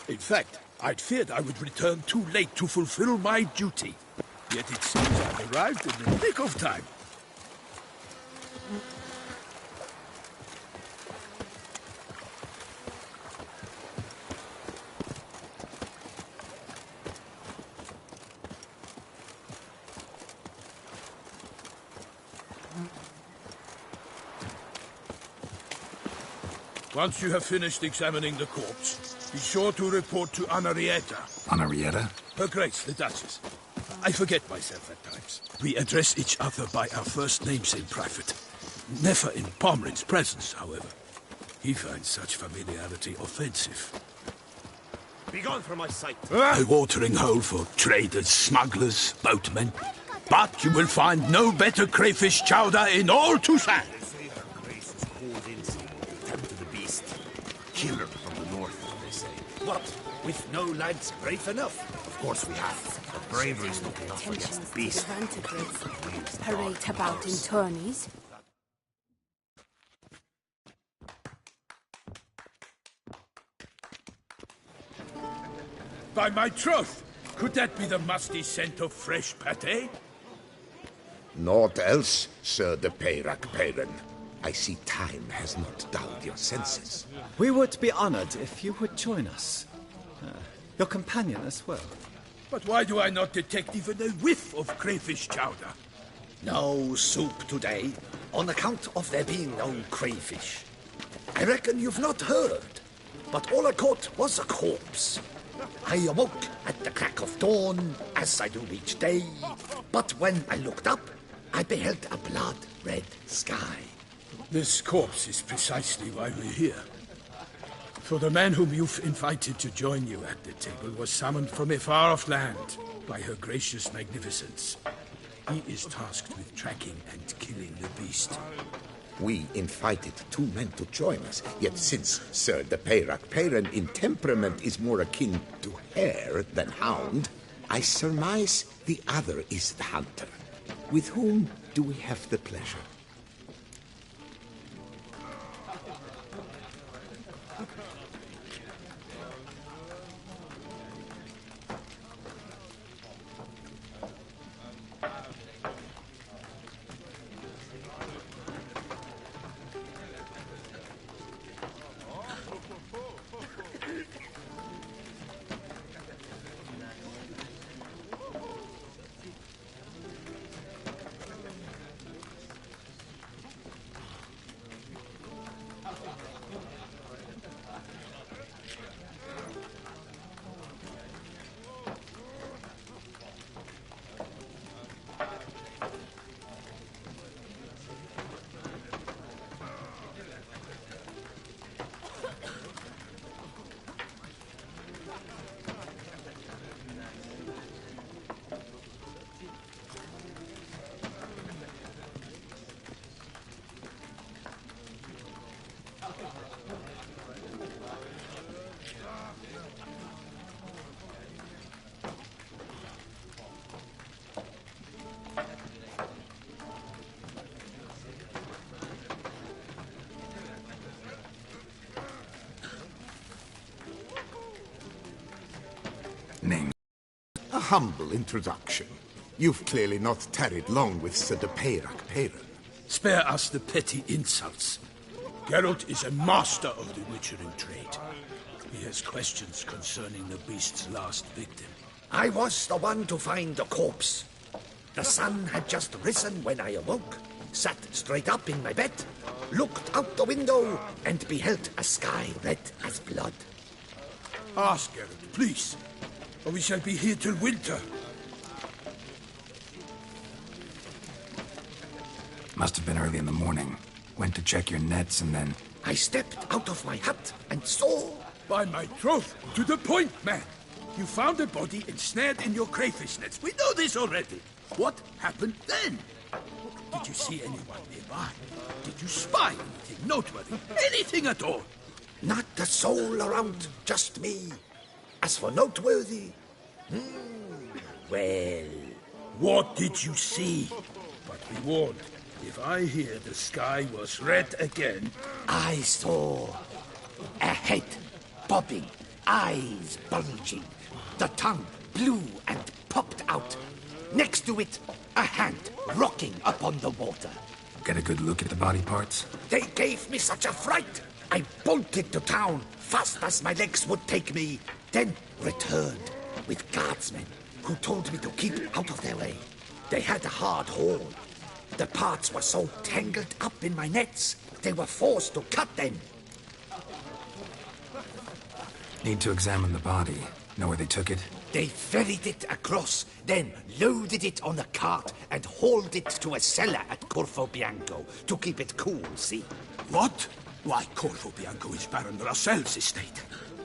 In fact, I'd feared I would return too late to fulfill my duty. Yet it seems I've arrived in the nick of time. Once you have finished examining the corpse, be sure to report to Henrietta. Henrietta? Her Grace, the Duchess. I forget myself at times. We address each other by our first names in private. Never in Pomerin's presence, however. He finds such familiarity offensive. Begone from my sight! A watering hole for traders, smugglers, boatmen. But you will find no better crayfish chowder in all Toussaint. Killer from the north, they say. What? With no lads brave enough? Of course we have. But bravery's not enough against the beast. Parade about in tourneys. By my troth, could that be the musty scent of fresh pâté? Naught else, Sir de Peyrac-Peyran. I see time has not dulled your senses. We would be honored if you would join us. Your companion as well. But why do I not detect even a whiff of crayfish chowder? No soup today, on account of there being no crayfish. I reckon you've not heard, but all I caught was a corpse. I awoke at the crack of dawn, as I do each day, but when I looked up, I beheld a blood-red sky. This corpse is precisely why we're here. For the man whom you've invited to join you at the table was summoned from a far-off land by her gracious magnificence. He is tasked with tracking and killing the beast. We invited two men to join us, yet since Sir de Peyrac-Peyran in temperament is more akin to hare than hound, I surmise the other is the hunter. With whom do we have the pleasure? Name? A humble introduction. You've clearly not tarried long with Sir de Peyrac-Peyran. Spare us the petty insults. Geralt is a master of the witchering trade. He has questions concerning the beast's last victim. I was the one to find the corpse. The sun had just risen when I awoke, sat straight up in my bed, looked out the window, and beheld a sky red as blood. Ask Geralt, please, or we shall be here till winter. Must have been early in the morning. Went to check your nets and then... I stepped out of my hut and saw... By my troth, to the point, man. You found a body ensnared in your crayfish nets. We know this already. What happened then? Did you see anyone nearby? Did you spy anything noteworthy? Anything at all? Not a soul around, just me. As for noteworthy... well... What did you see? But be warned, if I hear the sky was red again... I saw a head bobbing eyes bulging, the tongue blue and popped out. Next to it, a hand rocking upon the water. Get a good look at the body parts? They gave me such a fright. I bolted to town fast as my legs would take me, then returned with guardsmen who told me to keep out of their way. They had a hard haul. The parts were so tangled up in my nets, they were forced to cut them. Need to examine the body. Know where they took it? They ferried it across, then loaded it on a cart and hauled it to a cellar at Corvo Bianco to keep it cool, see? What? Why, Corvo Bianco is Baron Russell's estate.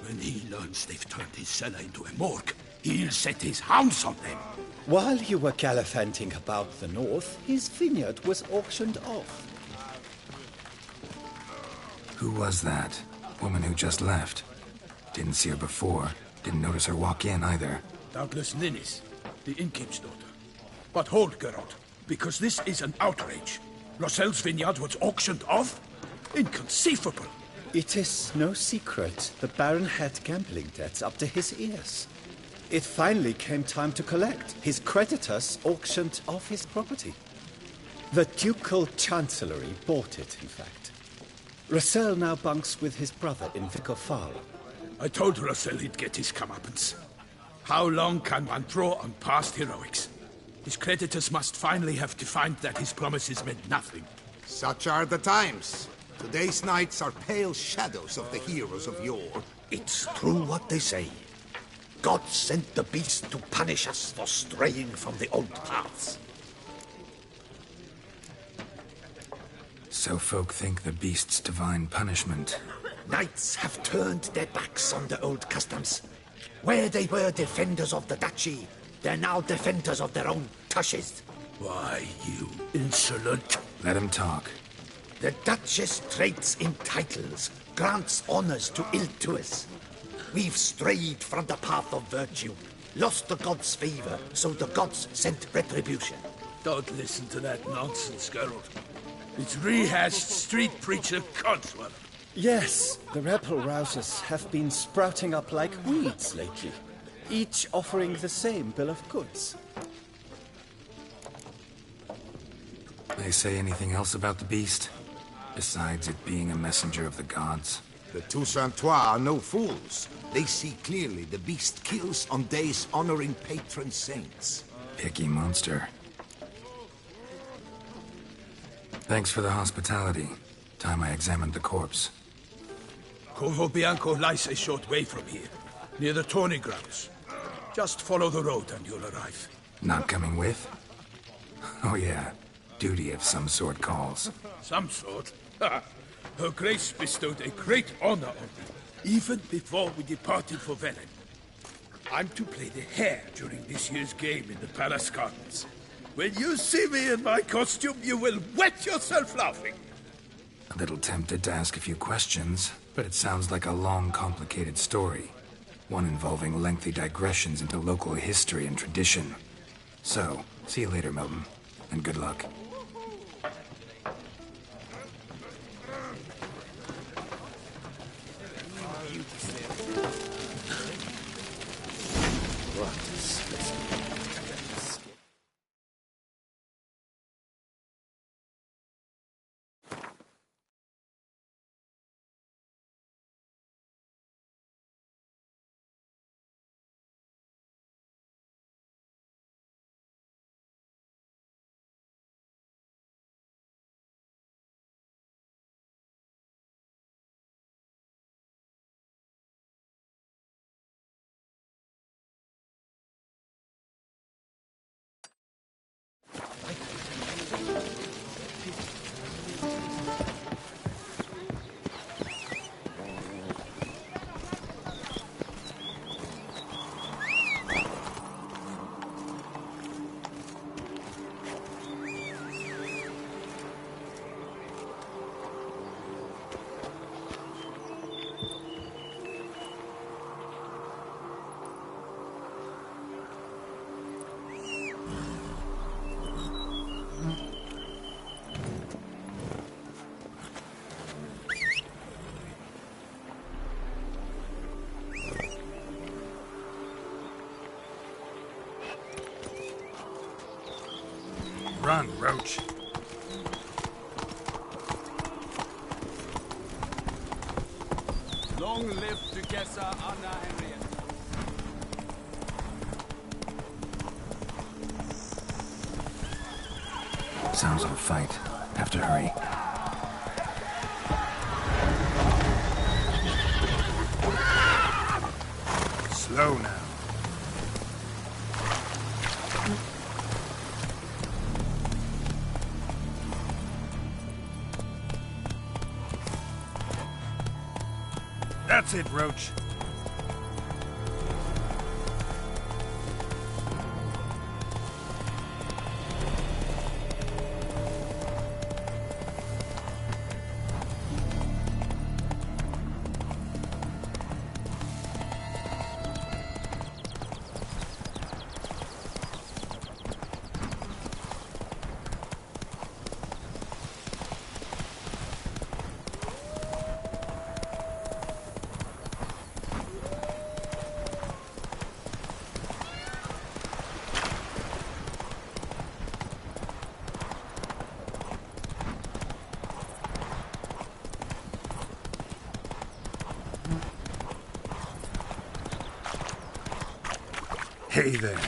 When he learns they've turned his cellar into a morgue, he'll set his hounds on them. While you were gallivanting about the north, his vineyard was auctioned off. Who was that? Woman who just left. Didn't see her before. Didn't notice her walk in either. Doubtless Ninnis, the innkeep's daughter. But hold, Geralt, because this is an outrage. Russell's vineyard was auctioned off? Inconceivable. It is no secret the Baron had gambling debts up to his ears. It finally came time to collect. His creditors auctioned off his property. The Ducal Chancellery bought it, in fact. Russell now bunks with his brother in Vicofaro. I told Russell he'd get his comeuppance. How long can one draw on past heroics? His creditors must finally have defined that his promises meant nothing. Such are the times. Today's knights are pale shadows of the heroes of yore. It's true what they say. God sent the beast to punish us for straying from the old paths. So folk think the beast's divine punishment. Knights have turned their backs on the old customs. Where they were defenders of the duchy, they're now defenders of their own tushes. Why, you insolent... Let him talk. The Duchess trades in titles, grants honors to ill-doers. We've strayed from the path of virtue, lost the gods' favor, so the gods sent retribution. Don't listen to that nonsense, Geralt. It's rehashed street preacher codswallop. Yes, the rebel rousers have been sprouting up like weeds lately, each offering the same bill of goods. They say anything else about the beast? Besides it being a messenger of the gods? The Toussaintois are no fools. They see clearly the beast kills on days honoring patron saints. Picky monster. Thanks for the hospitality. Time I examined the corpse. Corvo Bianco lies a short way from here, near the tourney grounds. Just follow the road and you'll arrive. Not coming with? Oh yeah, duty of some sort calls. Some sort? Ha! Her Grace bestowed a great honor on me, even before we departed for Velen. I'm to play the hare during this year's game in the palace gardens. When you see me in my costume, you will wet yourself laughing. A little tempted to ask a few questions, but it sounds like a long, complicated story. One involving lengthy digressions into local history and tradition. So, see you later, Milton, and good luck. Run, Roach. Long live Duchessa Anna Henrietta. Sounds like a fight. Have to hurry. Slow now. That's it, Roach. Hey there.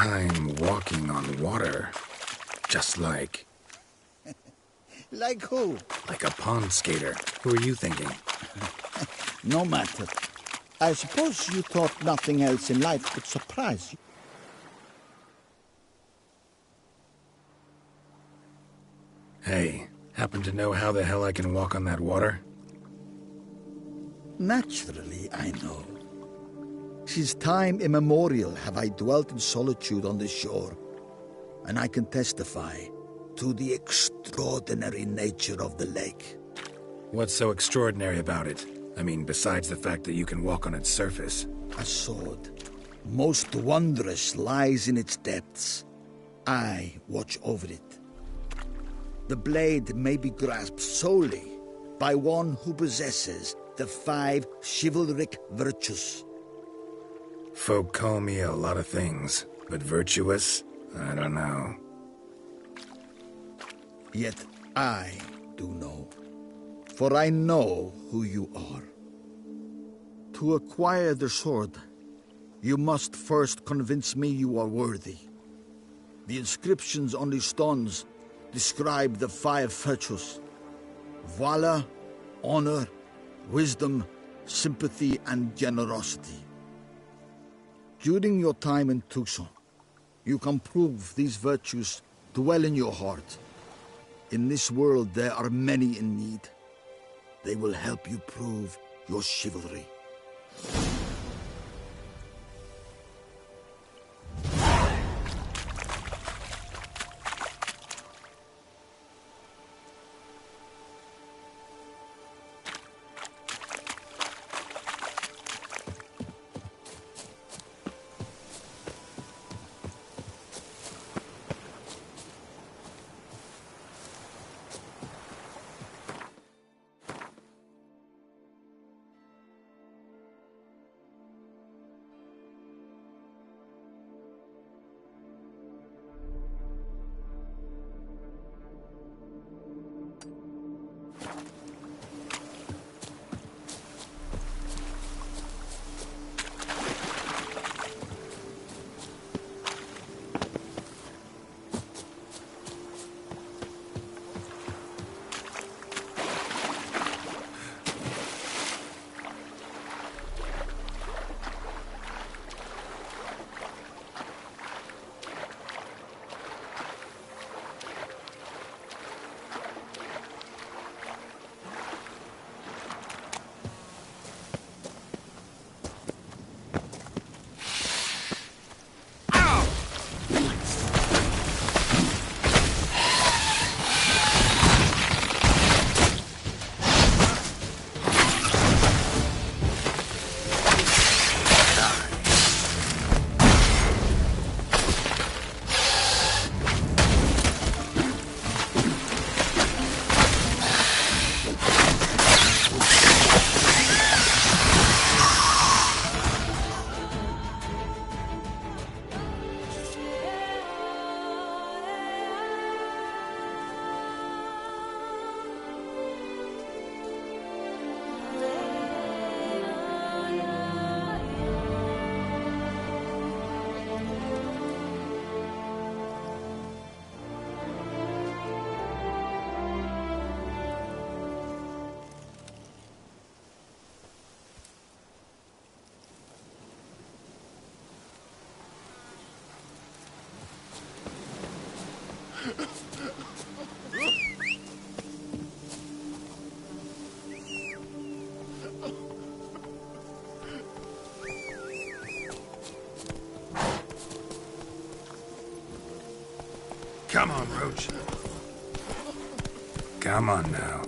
I'm walking on water. Just like... Like who? like a pond skater. Who are you thinking? No matter. I suppose you thought nothing else in life could surprise you. Hey, happen to know how the hell I can walk on that water? Naturally, I know. Since time immemorial have I dwelt in solitude on this shore, and I can testify to the extraordinary nature of the lake. What's so extraordinary about it? I mean, besides the fact that you can walk on its surface. A sword, most wondrous, lies in its depths. I watch over it. The blade may be grasped solely by one who possesses the 5 chivalric virtues. Folk call me a lot of things, but virtuous? I don't know. Yet I do know, for I know who you are. To acquire the sword, you must first convince me you are worthy. The inscriptions on the stones describe the 5 virtues: valor, honor, wisdom, sympathy, and generosity. During your time in Tucson, you can prove these virtues dwell in your heart. In this world, there are many in need. They will help you prove your chivalry. Come on, Roach. Come on now.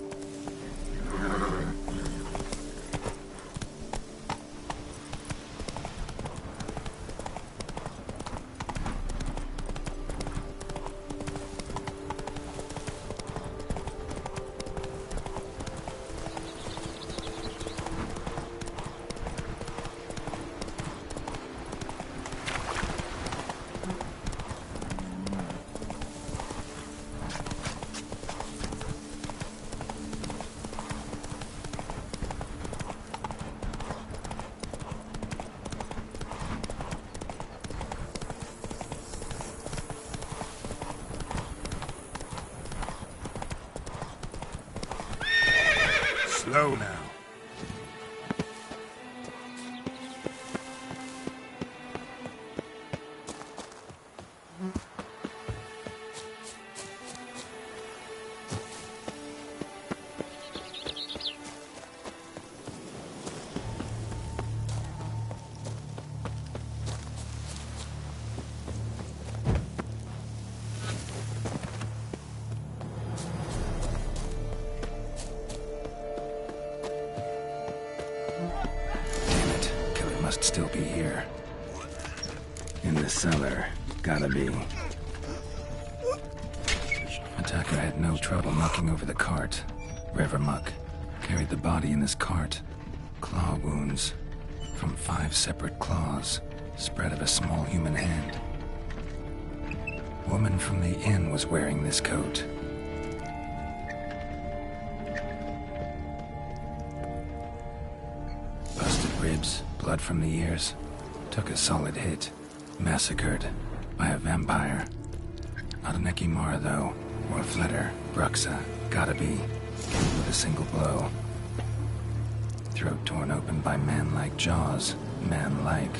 Slow now. Still be here. In the cellar. Gotta be. Attacker had no trouble knocking over the cart. River muck. Carried the body in this cart. Claw wounds. From 5 separate claws. Spread of a small human hand. Woman from the inn was wearing this coat. Busted ribs. Blood from the ears. Took a solid hit. Massacred by a vampire. Not an Ekimara, though. Or a Fletter. Bruxa. Gotta be. Killed with a single blow. Throat torn open by man-like jaws. Man-like.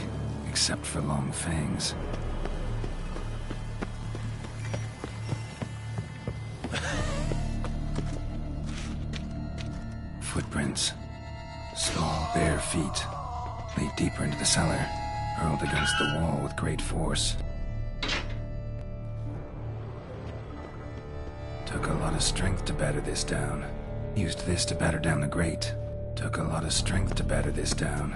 Except for long fangs. Footprints. Small, bare feet. Lead deeper into the cellar, hurled against the wall with great force. Took a lot of strength to batter this down. Used this to batter down the grate. Took a lot of strength to batter this down.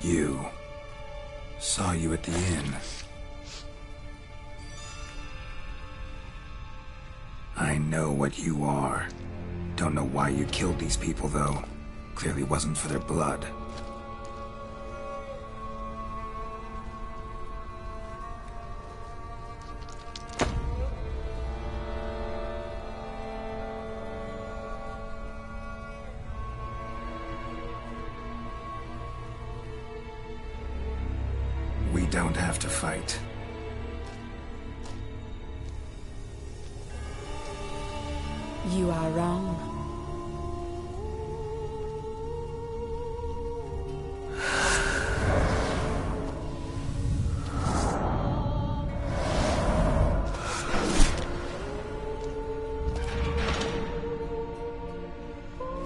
You. Saw you at the inn. I know what you are. Don't know why you killed these people, though. Clearly wasn't for their blood. We don't have to fight. You are wrong.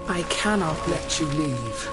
I cannot let you leave.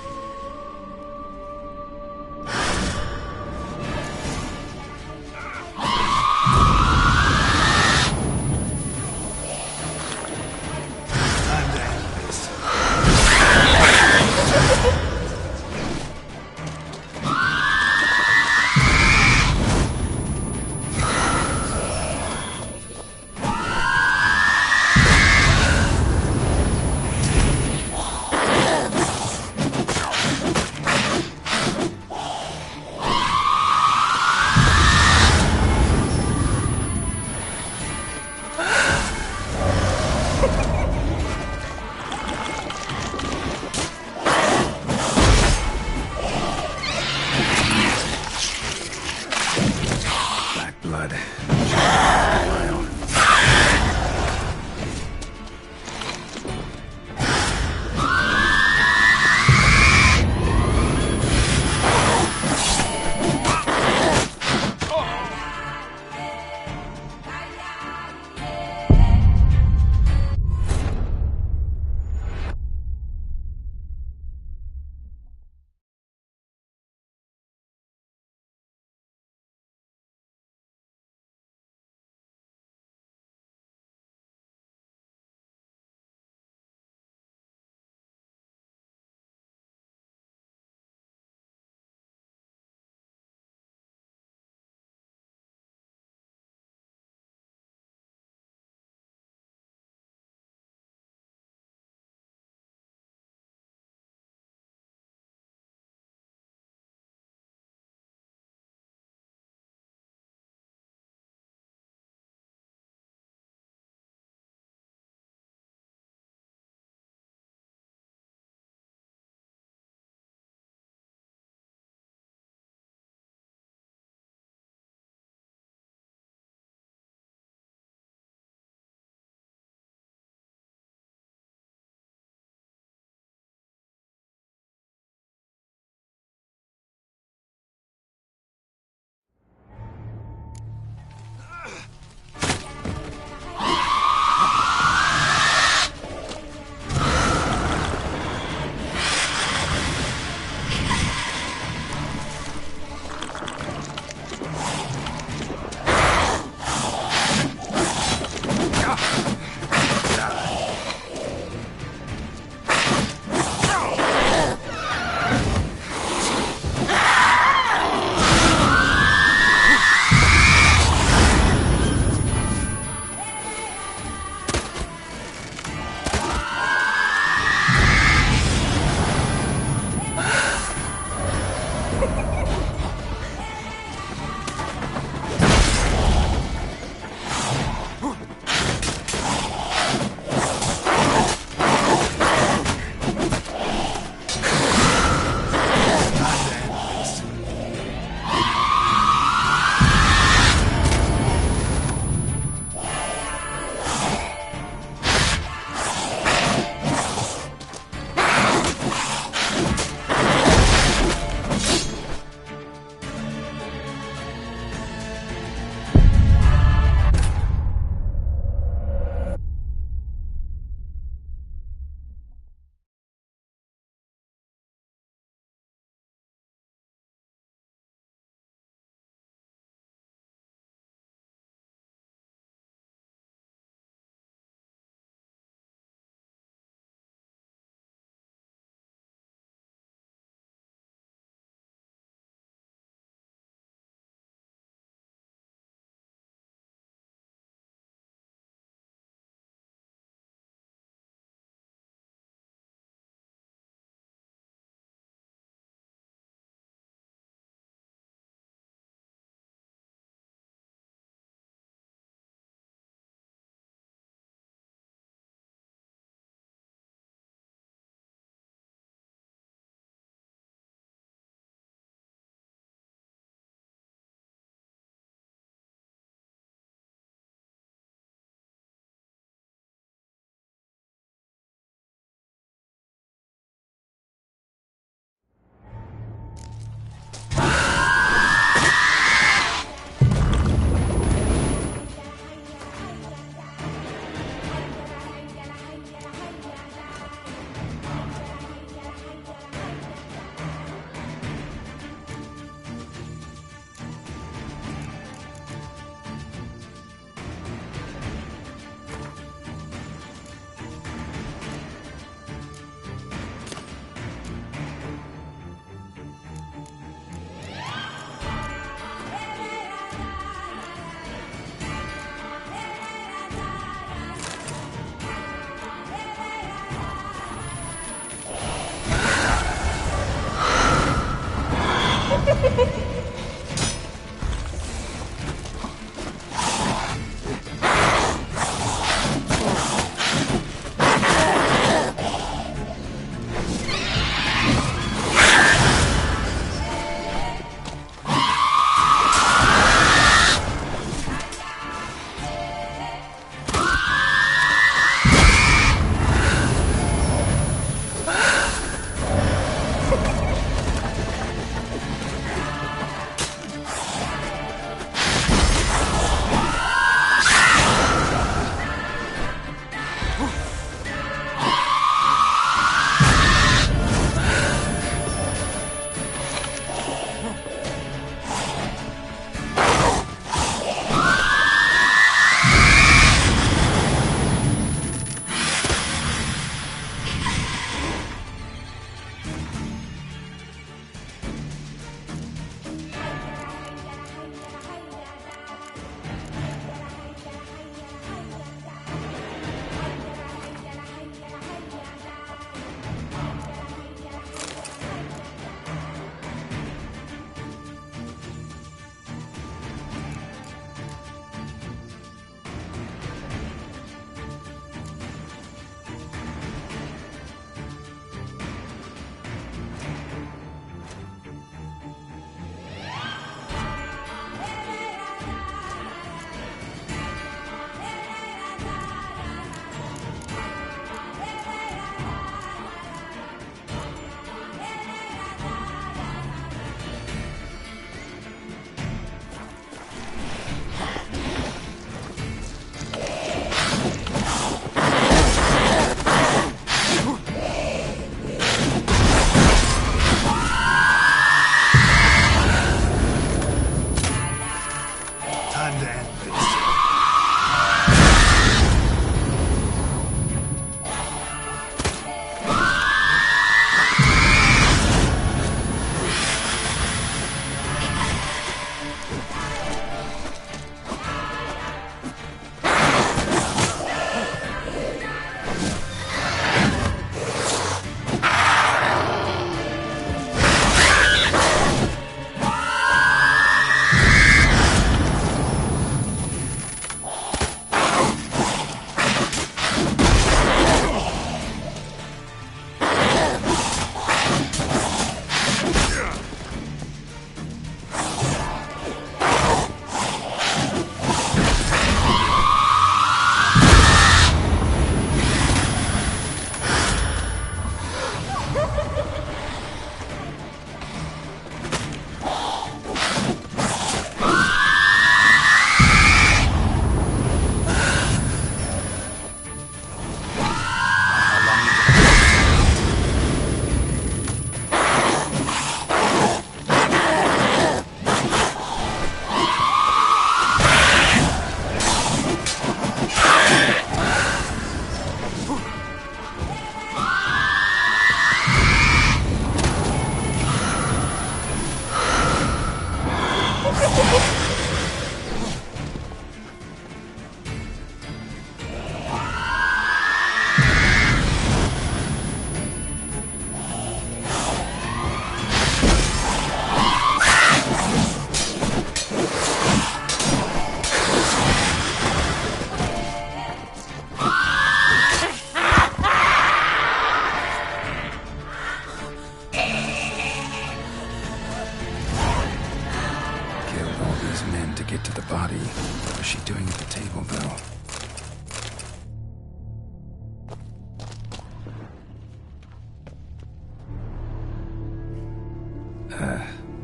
body. What was she doing at the table, though?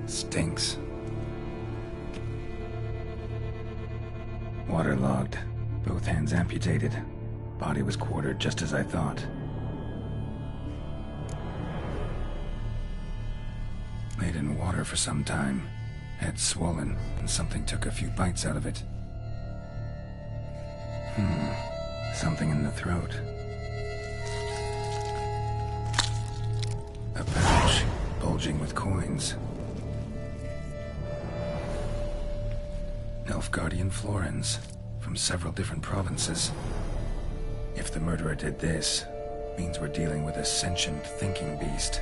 Stinks. Waterlogged. Both hands amputated. Body was quartered just as I thought. Laid in water for some time. Head swollen, and something took a few bites out of it. Something in the throat. A pouch, bulging with coins. Nilfgaardian florins, from several different provinces. If the murderer did this, means we're dealing with a sentient thinking beast.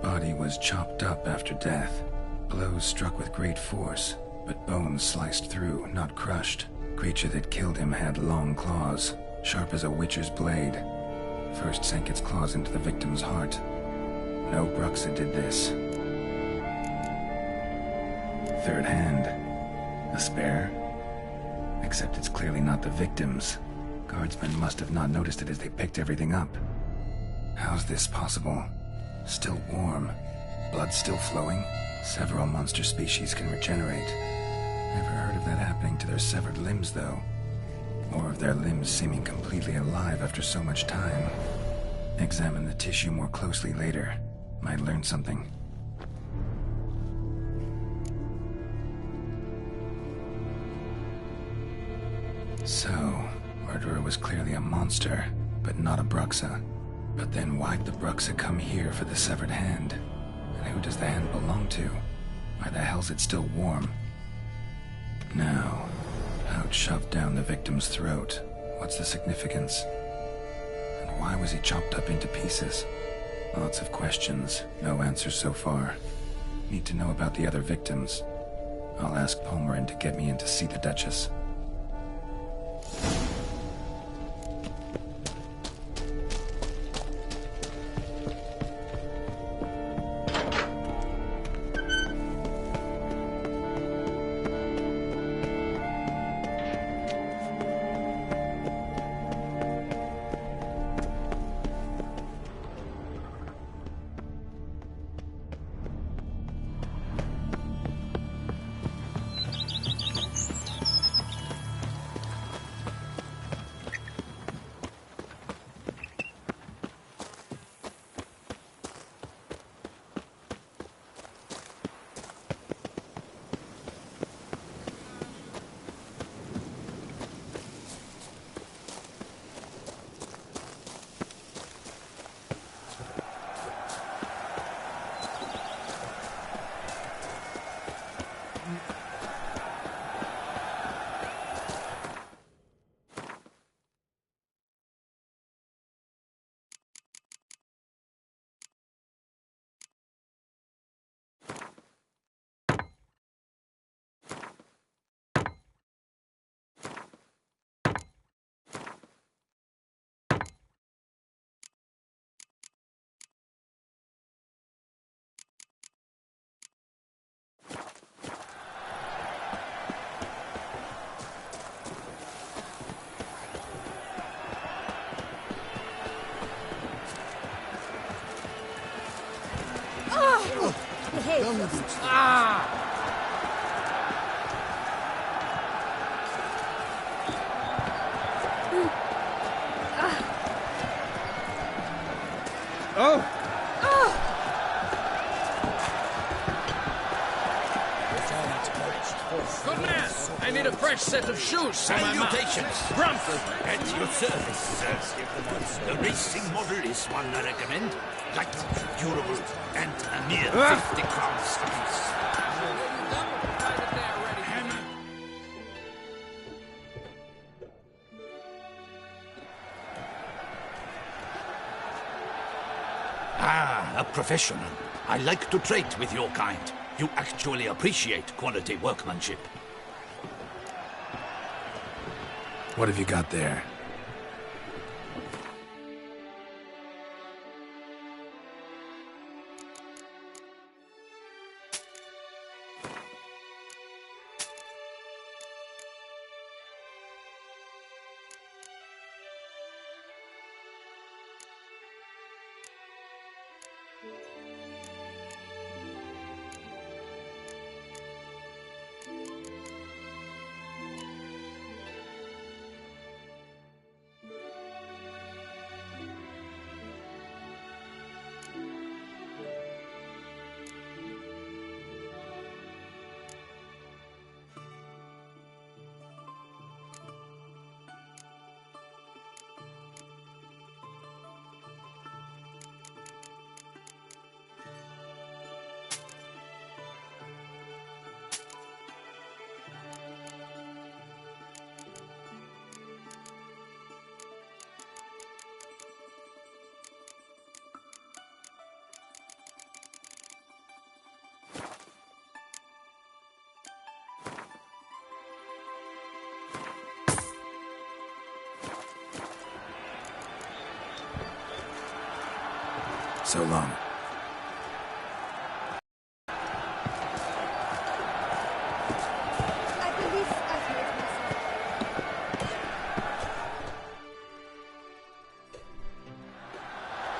Body was chopped up after death. Blows struck with great force, but bones sliced through, not crushed. Creature that killed him had long claws, sharp as a witcher's blade. First sank its claws into the victim's heart. No Bruxa did this. Third hand. A spare? Except it's clearly not the victim's. Guardsmen must have not noticed it as they picked everything up. How's this possible? Still warm. Blood still flowing? Several monster species can regenerate. Never heard of that happening to their severed limbs, though. Or of their limbs seeming completely alive after so much time. Examine the tissue more closely later. Might learn something. So, murderer was clearly a monster, but not a Bruxa. But then why'd the Bruxa come here for the severed hand? And who does the hand belong to? Why the hell's it still warm? Now, pouch shoved down the victim's throat. What's the significance? And why was he chopped up into pieces? Lots of questions, no answers so far. Need to know about the other victims. I'll ask Palmerin to get me in to see the Duchess. Good man! I need a fresh set of shoes for my Salutations! Promptly! At your service, sir. The racing model is one I recommend. Light, durable, and a mere 50 crowns apiece. Ah, a professional. I like to trade with your kind. You actually appreciate quality workmanship. What have you got there? So long. I believe I've heard myself.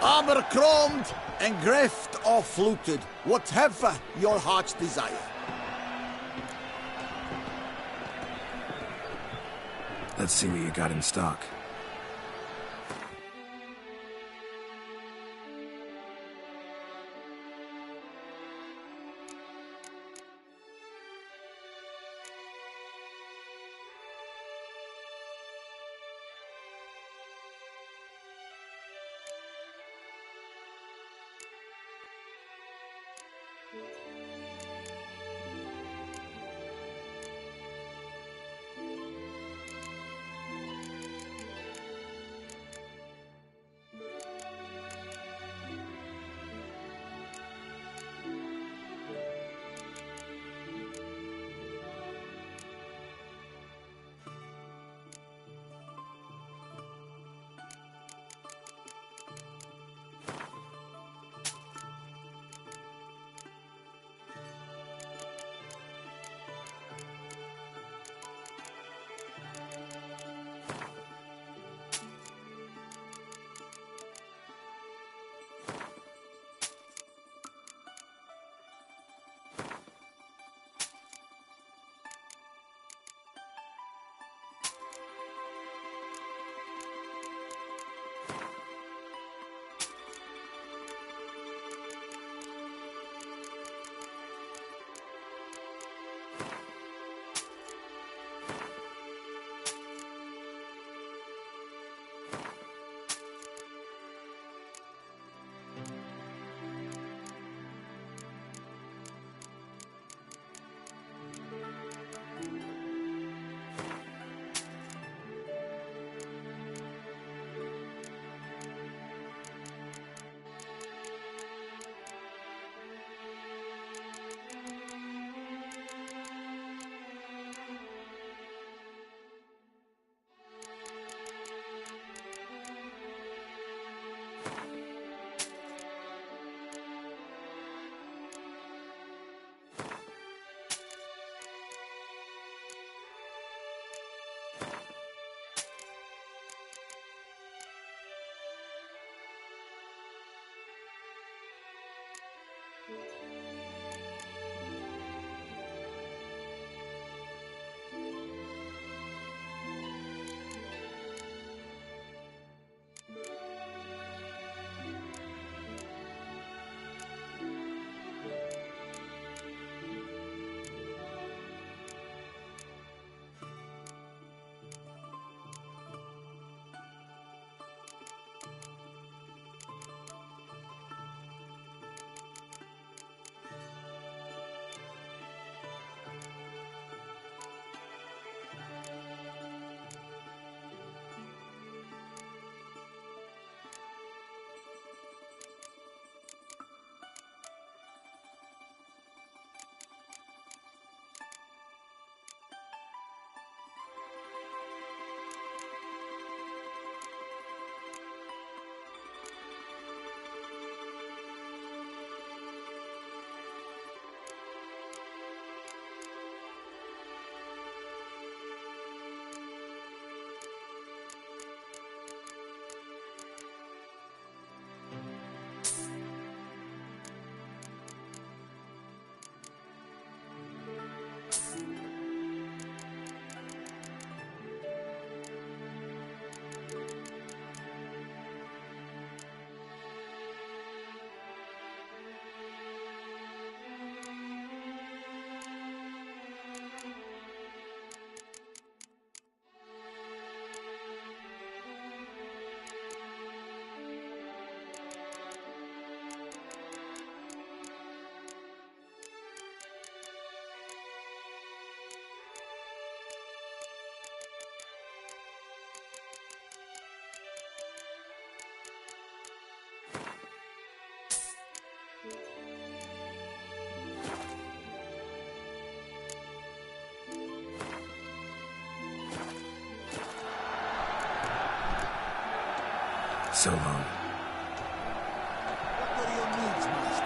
Abercrombed and greft or fluted, whatever your heart's desire. Let's see what you got in stock. So long. What are your needs, master?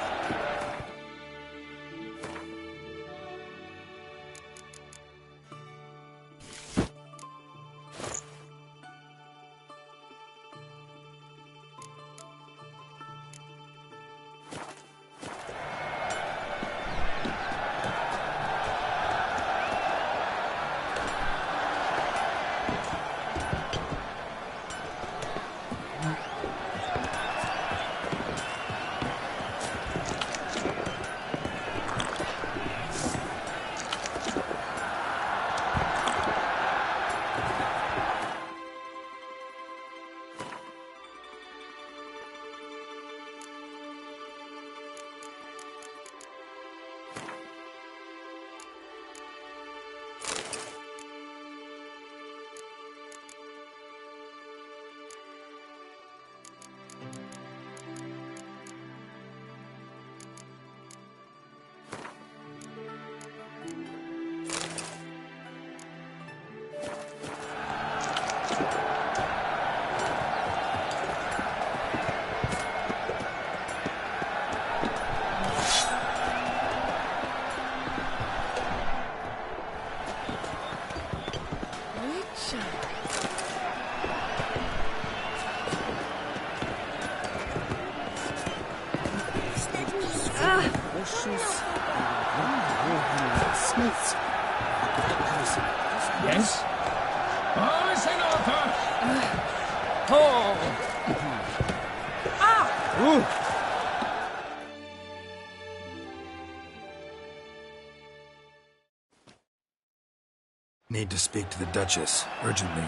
Smiths. Yes? Oh, it's an offer! Need to speak to the Duchess, urgently.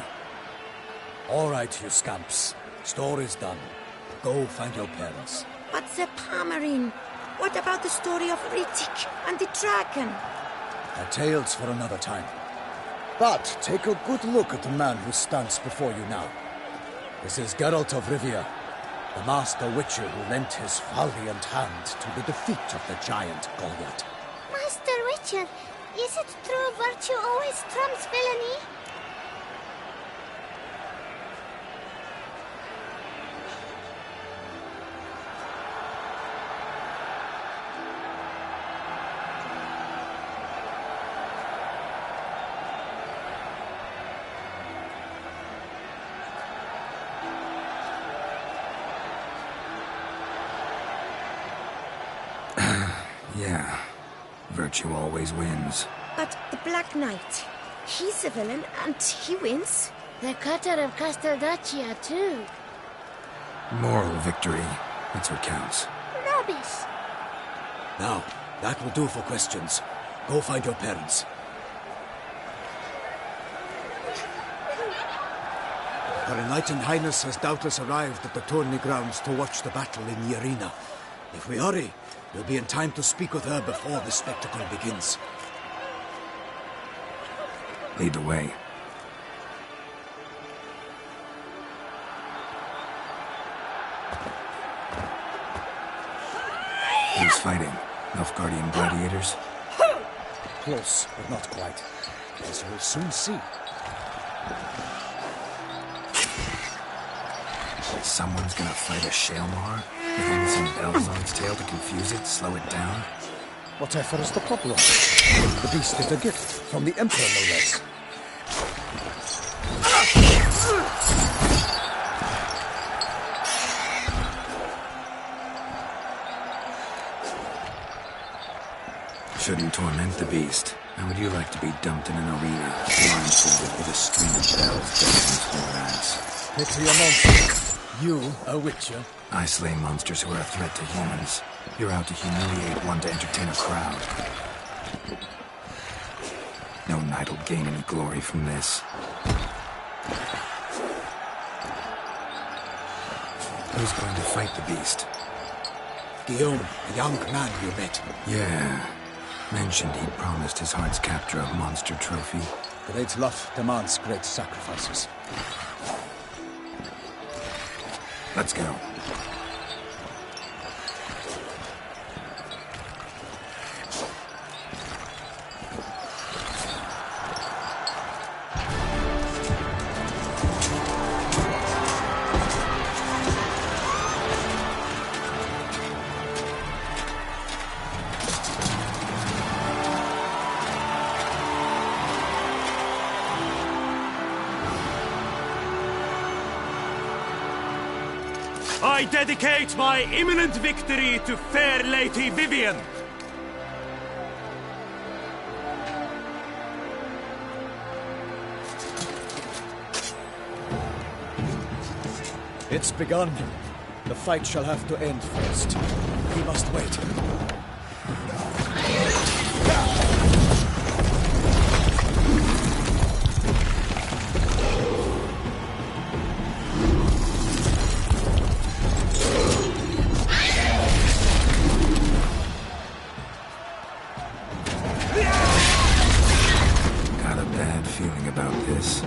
All right, you scamps. Story's done. Go find your parents. But the Palmerine, what about the story of Rittik and the dragon? A tale's for another time. But take a good look at the man who stands before you now. This is Geralt of Rivia, the master witcher who lent his valiant hand to the defeat of the giant Goliath. Master Witcher, is it true virtue always trumps villainy? Yeah. Virtue always wins. But the Black Knight, he's a villain and he wins. The cutter of Casteldaccia, too. Moral victory. That's what counts. Rubbish. Now, that will do for questions. Go find your parents. Her Enlightened Highness has doubtless arrived at the tourney grounds to watch the battle in the arena. If we hurry, we'll be in time to speak with her before the spectacle begins. Lead the way. Who's fighting? Nilfgaardian gladiators? Close, but not quite. As you'll soon see. Someone's gonna fight a Shaelmar? With only some bells on its tail to confuse it, slow it down? Whatever is the problem? The beast is a gift from the Emperor, no less. Shouldn't torment the beast. How would you like to be dumped in an arena, blindfolded with a string of bells dancing for ass? Pity a monster. You, a witcher? I slay monsters who are a threat to humans. You're out to humiliate one to entertain a crowd. No knight'll gain any glory from this. Who's going to fight the beast? Guillaume, a young man you met. Yeah. Mentioned he'd promised his heart's capture a monster trophy. Great love demands great sacrifices. Let's go. I dedicate my imminent victory to fair Lady Vivian. It's begun. The fight shall have to end first. We must wait. Got a bad feeling about this.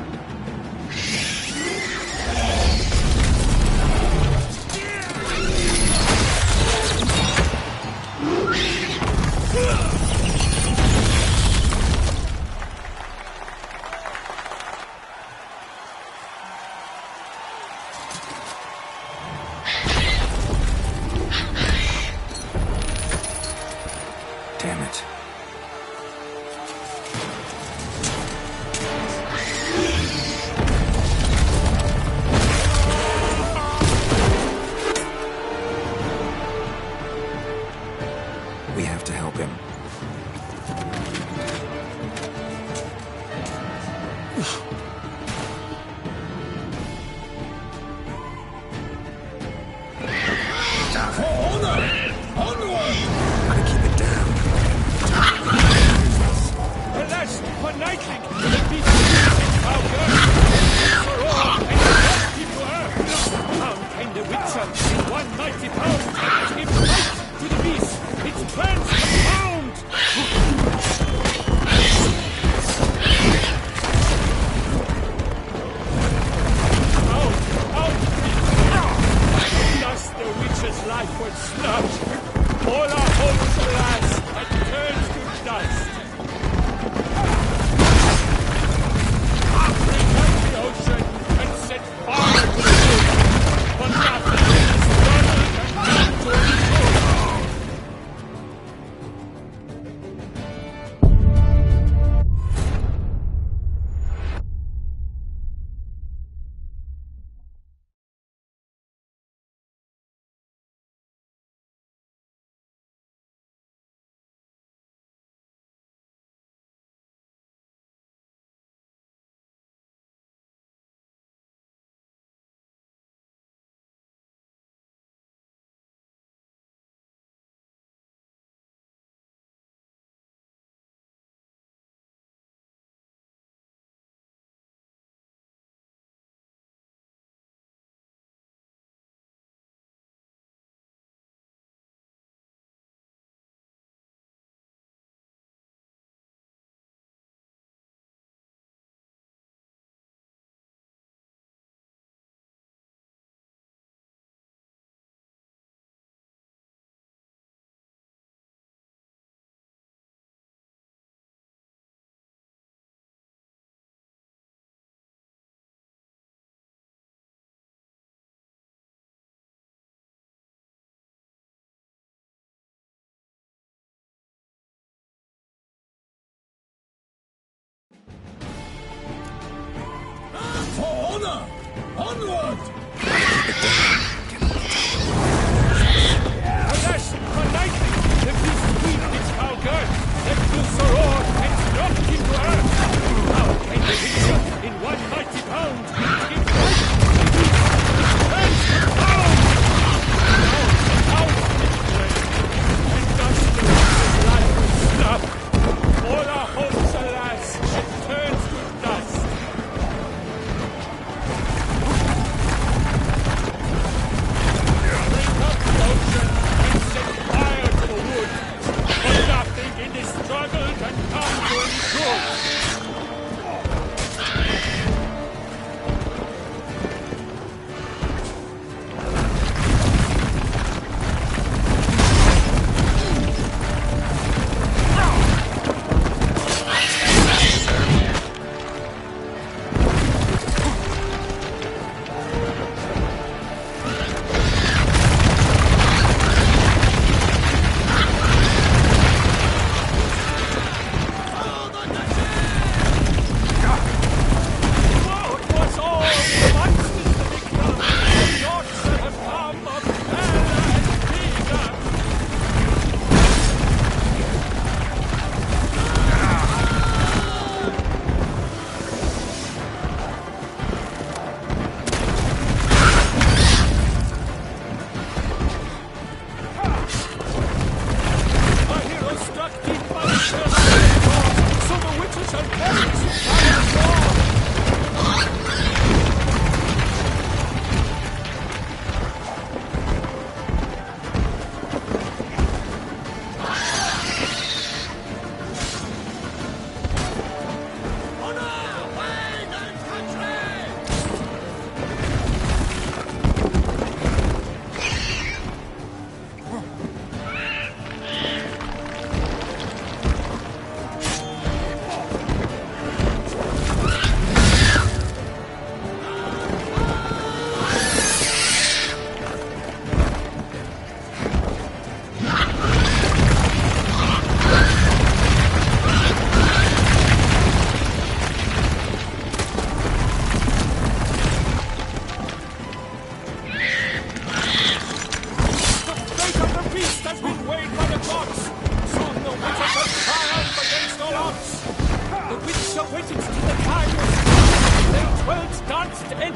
Damn it. We have to help him. For honor! Onward! Alas, for lightning, the beast weak its foul girth, let loose a roar and knock him to earth. How can the victor in one mighty pound give life to the beast? It turns to pound! Out, and thus the witch's life is snuffed. All our hopes, alas, it turns to dust.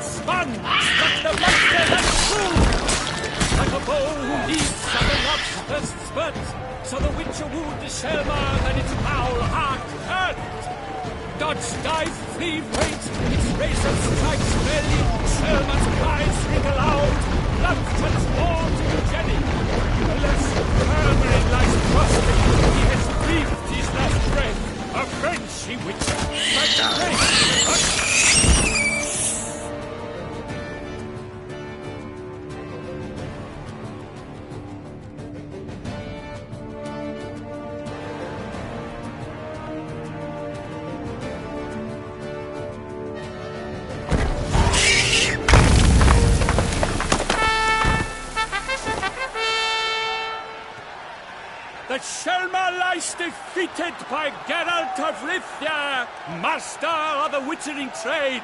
spun, struck the monster that flew. Like a bow who leaps at the lobster's spurt, so the Witcher wooed the Selma, then its foul heart hurt. Dodge, dive, flee, wait, its razor strikes belly, Selma's cries ring aloud, blood transforms to jelly. Alas, murmuring lies prostrate, he has breathed his last breath. A Frenchy Witcher, but the Selma lies defeated by Geralt of Rivia, master of the witchering trade.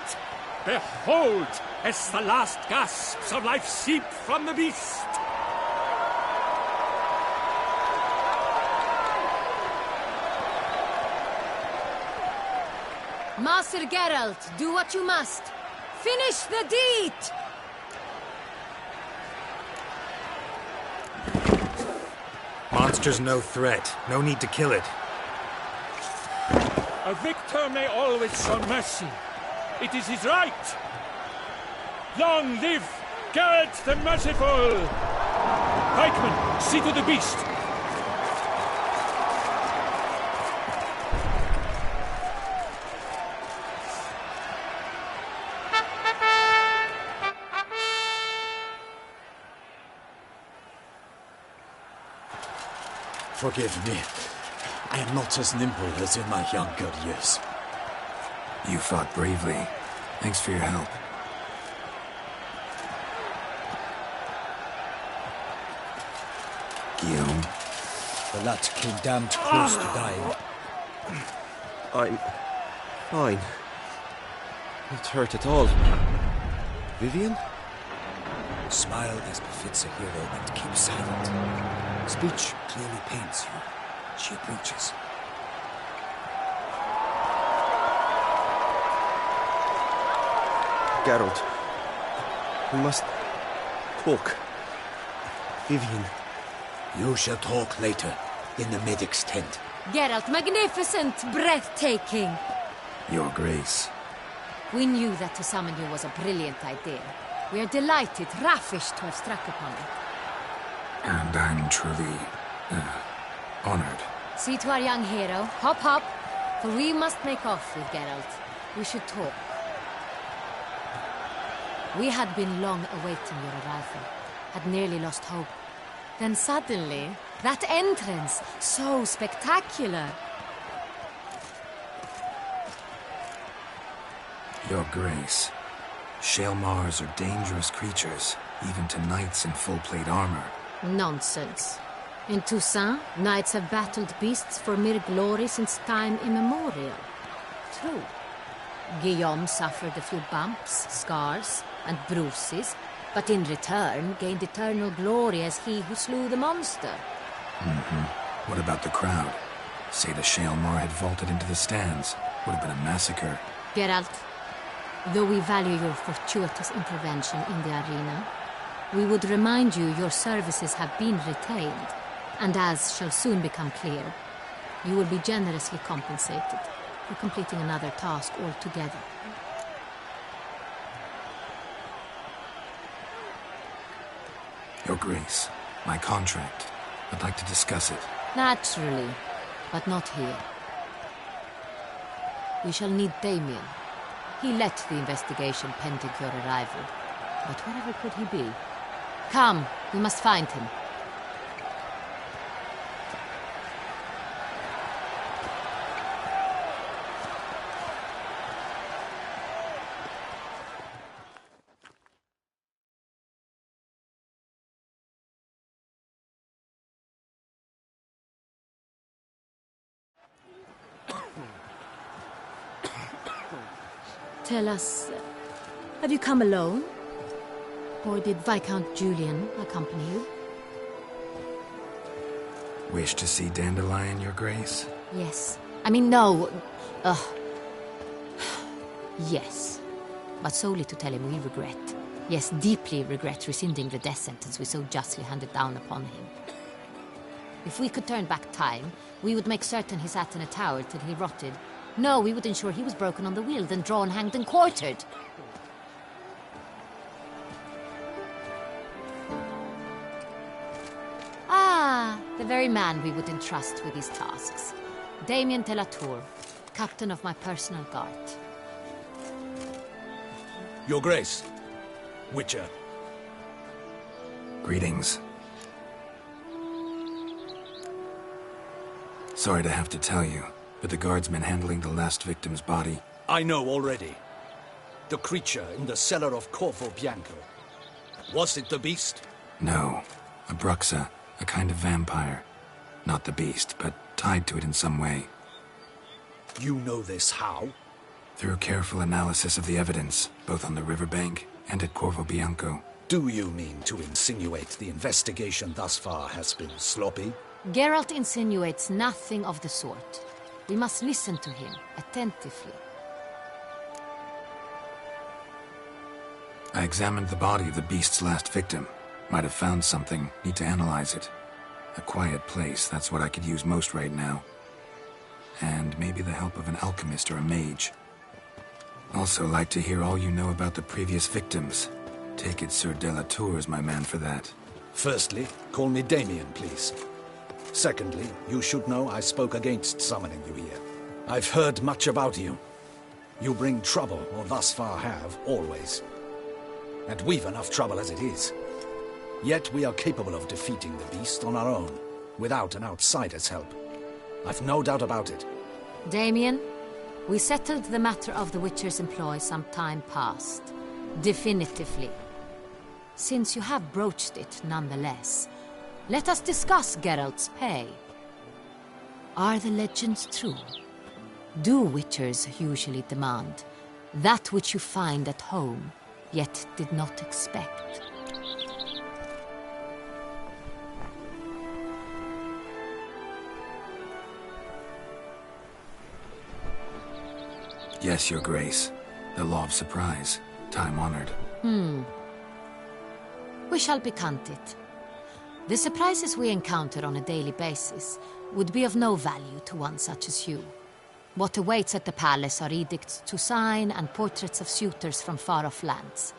Behold, as the last gasps of life seep from the beast. Master Geralt, do what you must. Finish the deed! Monster's no threat. No need to kill it. A victor may always show mercy. It is his right. Long live Geralt the Merciful! Pikeman, see to the beast. Forgive me. I am not as nimble as in my younger years. You fought bravely. Thanks for your help. Guillaume? The lad came damned close to dying. I'm fine. Not hurt at all. Vivian? Smile as befits a hero and keep silent. Speech clearly pains you. She approaches. Geralt. We must talk. Vivian. You shall talk later, in the medic's tent. Geralt, magnificent, breathtaking. Your Grace. We knew that to summon you was a brilliant idea. We are delighted, ravished to have struck upon it. And I'm truly, honored. See to our young hero. Hop, hop. For we must make off with Geralt. We should talk. We had been long awaiting your arrival. Had nearly lost hope. Then suddenly, that entrance, so spectacular. Your Grace. Shaelmars are dangerous creatures, even to knights in full-plate armor. Nonsense. In Toussaint, knights have battled beasts for mere glory since time immemorial. True. Guillaume suffered a few bumps, scars, and bruises, but in return gained eternal glory as he who slew the monster. What about the crowd? Say the Shaelmar had vaulted into the stands. Would have been a massacre. Geralt, though we value your fortuitous intervention in the arena, we would remind you your services have been retained, and as shall soon become clear, you will be generously compensated for completing another task altogether. Your Grace, my contract. I'd like to discuss it. Naturally, but not here. We shall need Damien. He led the investigation pending your arrival. But wherever could he be? Come, we must find him. Tell us, have you come alone? Or did Viscount Julian accompany you? Wish to see Dandelion, Your Grace? Yes. I mean, no. Yes. but solely to tell him we regret, yes, deeply regret rescinding the death sentence we so justly handed down upon him. If we could turn back time, we would make certain he sat in a tower till he rotted. No, we would ensure he was broken on the wheel, then drawn, hanged, and quartered. Ah, the very man we would entrust with these tasks. Damien de la Tour, captain of my personal guard. Your Grace. Witcher. Greetings. Sorry to have to tell you, but the guardsmen handling the last victim's body... I know already. The creature in the cellar of Corvo Bianco. Was it the beast? No. A bruxa, a kind of vampire. Not the beast, but tied to it in some way. You know this how? Through careful analysis of the evidence, both on the riverbank and at Corvo Bianco. Do you mean to insinuate the investigation thus far has been sloppy? Geralt insinuates nothing of the sort. We must listen to him attentively. I examined the body of the beast's last victim. Might have found something, need to analyze it. A quiet place, that's what I could use most right now. And maybe the help of an alchemist or a mage. Also like to hear all you know about the previous victims. Take it Sir de la Tour is my man for that. Firstly, call me Damien, please. Secondly, you should know I spoke against summoning you here. I've heard much about you. You bring trouble, or thus far have, always. And we've enough trouble as it is. Yet we are capable of defeating the beast on our own, without an outsider's help. I've no doubt about it. Damien, we settled the matter of the Witcher's employ some time past. Definitively. Since you have broached it nonetheless, let us discuss Geralt's pay. Are the legends true? Do Witchers usually demand that which you find at home, yet did not expect? Yes, Your Grace. The law of surprise. Time-honored. We shall be content. The surprises we encounter on a daily basis would be of no value to one such as you. What awaits at the palace are edicts to sign and portraits of suitors from far-off lands.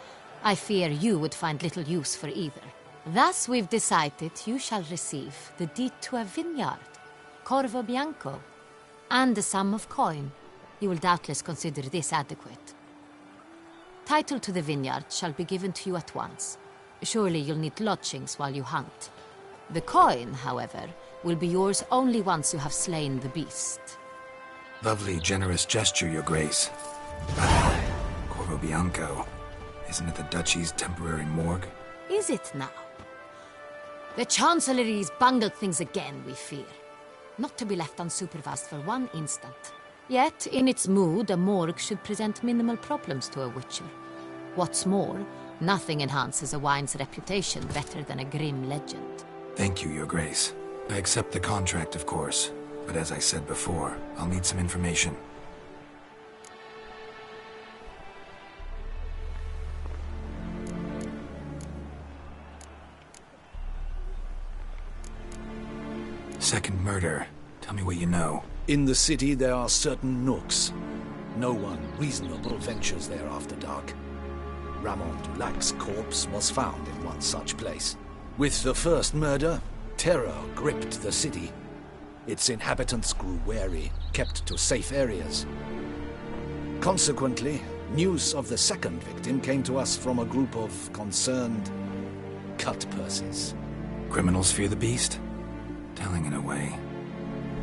I fear you would find little use for either. Thus we've decided you shall receive the deed to a vineyard, Corvo Bianco, and a sum of coin. You will doubtless consider this adequate. Title to the vineyard shall be given to you at once. Surely you'll need lodgings while you hunt. The coin, however, will be yours only once you have slain the beast. Lovely, generous gesture, Your Grace. Corvo Bianco. Isn't it the Duchy's temporary morgue? Is it now? The Chancellery's bungled things again, we fear. Not to be left unsupervised for one instant. Yet, in its mood, a morgue should present minimal problems to a Witcher. What's more, nothing enhances a wine's reputation better than a grim legend. Thank you, Your Grace. I accept the contract, of course. But as I said before, I'll need some information. Second murder. Tell me what you know. In the city, there are certain nooks. No one reasonable ventures there after dark. Ramon Dulac's corpse was found in one such place. With the first murder, terror gripped the city. Its inhabitants grew wary, kept to safe areas. Consequently, news of the second victim came to us from a group of concerned cut-purses. Criminals fear the beast? Telling in a way.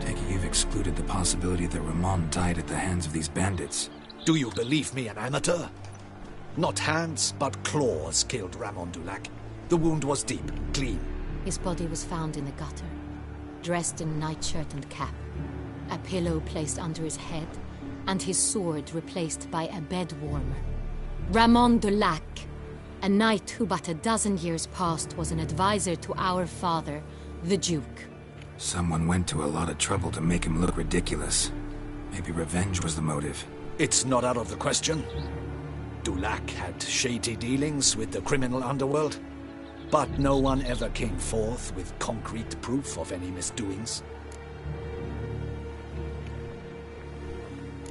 Take it you've excluded the possibility that Ramon died at the hands of these bandits. Do you believe me an amateur? Not hands, but claws killed Ramon Dulac. The wound was deep, clean. His body was found in the gutter, dressed in nightshirt and cap, a pillow placed under his head, and his sword replaced by a bed warmer. Ramon Dulac, a knight who but a dozen years past was an advisor to our father, the Duke. Someone went to a lot of trouble to make him look ridiculous. Maybe revenge was the motive. It's not out of the question. Dulac had shady dealings with the criminal underworld, but no one ever came forth with concrete proof of any misdoings.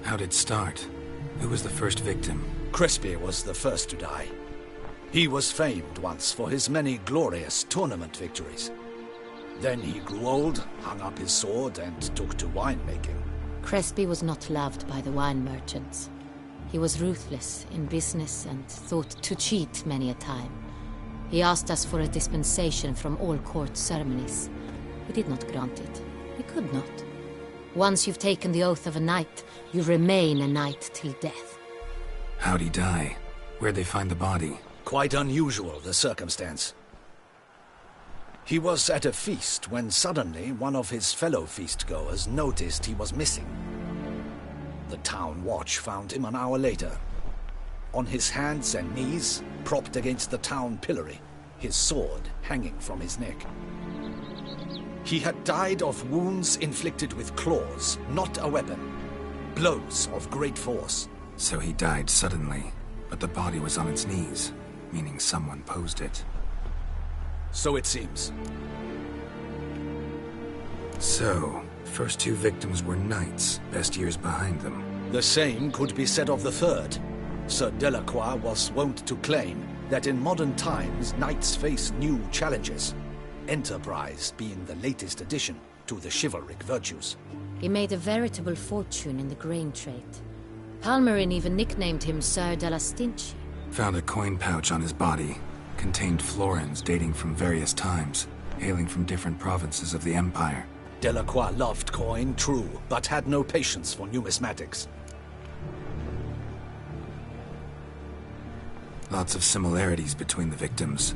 How'd it start? Who was the first victim? Crespi was the first to die. He was famed once for his many glorious tournament victories. Then he grew old, hung up his sword, and took to winemaking. Crespi was not loved by the wine merchants. He was ruthless in business and thought to cheat many a time. He asked us for a dispensation from all court ceremonies. We did not grant it. We could not. Once you've taken the oath of a knight, you remain a knight till death. How'd he die? Where'd they find the body? Quite unusual, the circumstance. He was at a feast when suddenly one of his fellow feast-goers noticed he was missing. The town watch found him an hour later. On his hands and knees, propped against the town pillory, his sword hanging from his neck. He had died of wounds inflicted with claws, not a weapon. Blows of great force. So he died suddenly, but the body was on its knees, meaning someone posed it. So it seems. So, first two victims were knights, best years behind them. The same could be said of the third. Sir Delacroix was wont to claim that in modern times knights face new challenges, enterprise being the latest addition to the chivalric virtues. He made a veritable fortune in the grain trade. Palmerin even nicknamed him Sir de la Stinchi. Found a coin pouch on his body. Contained florins dating from various times, hailing from different provinces of the Empire. Delacroix loved coin, true, but had no patience for numismatics. Lots of similarities between the victims.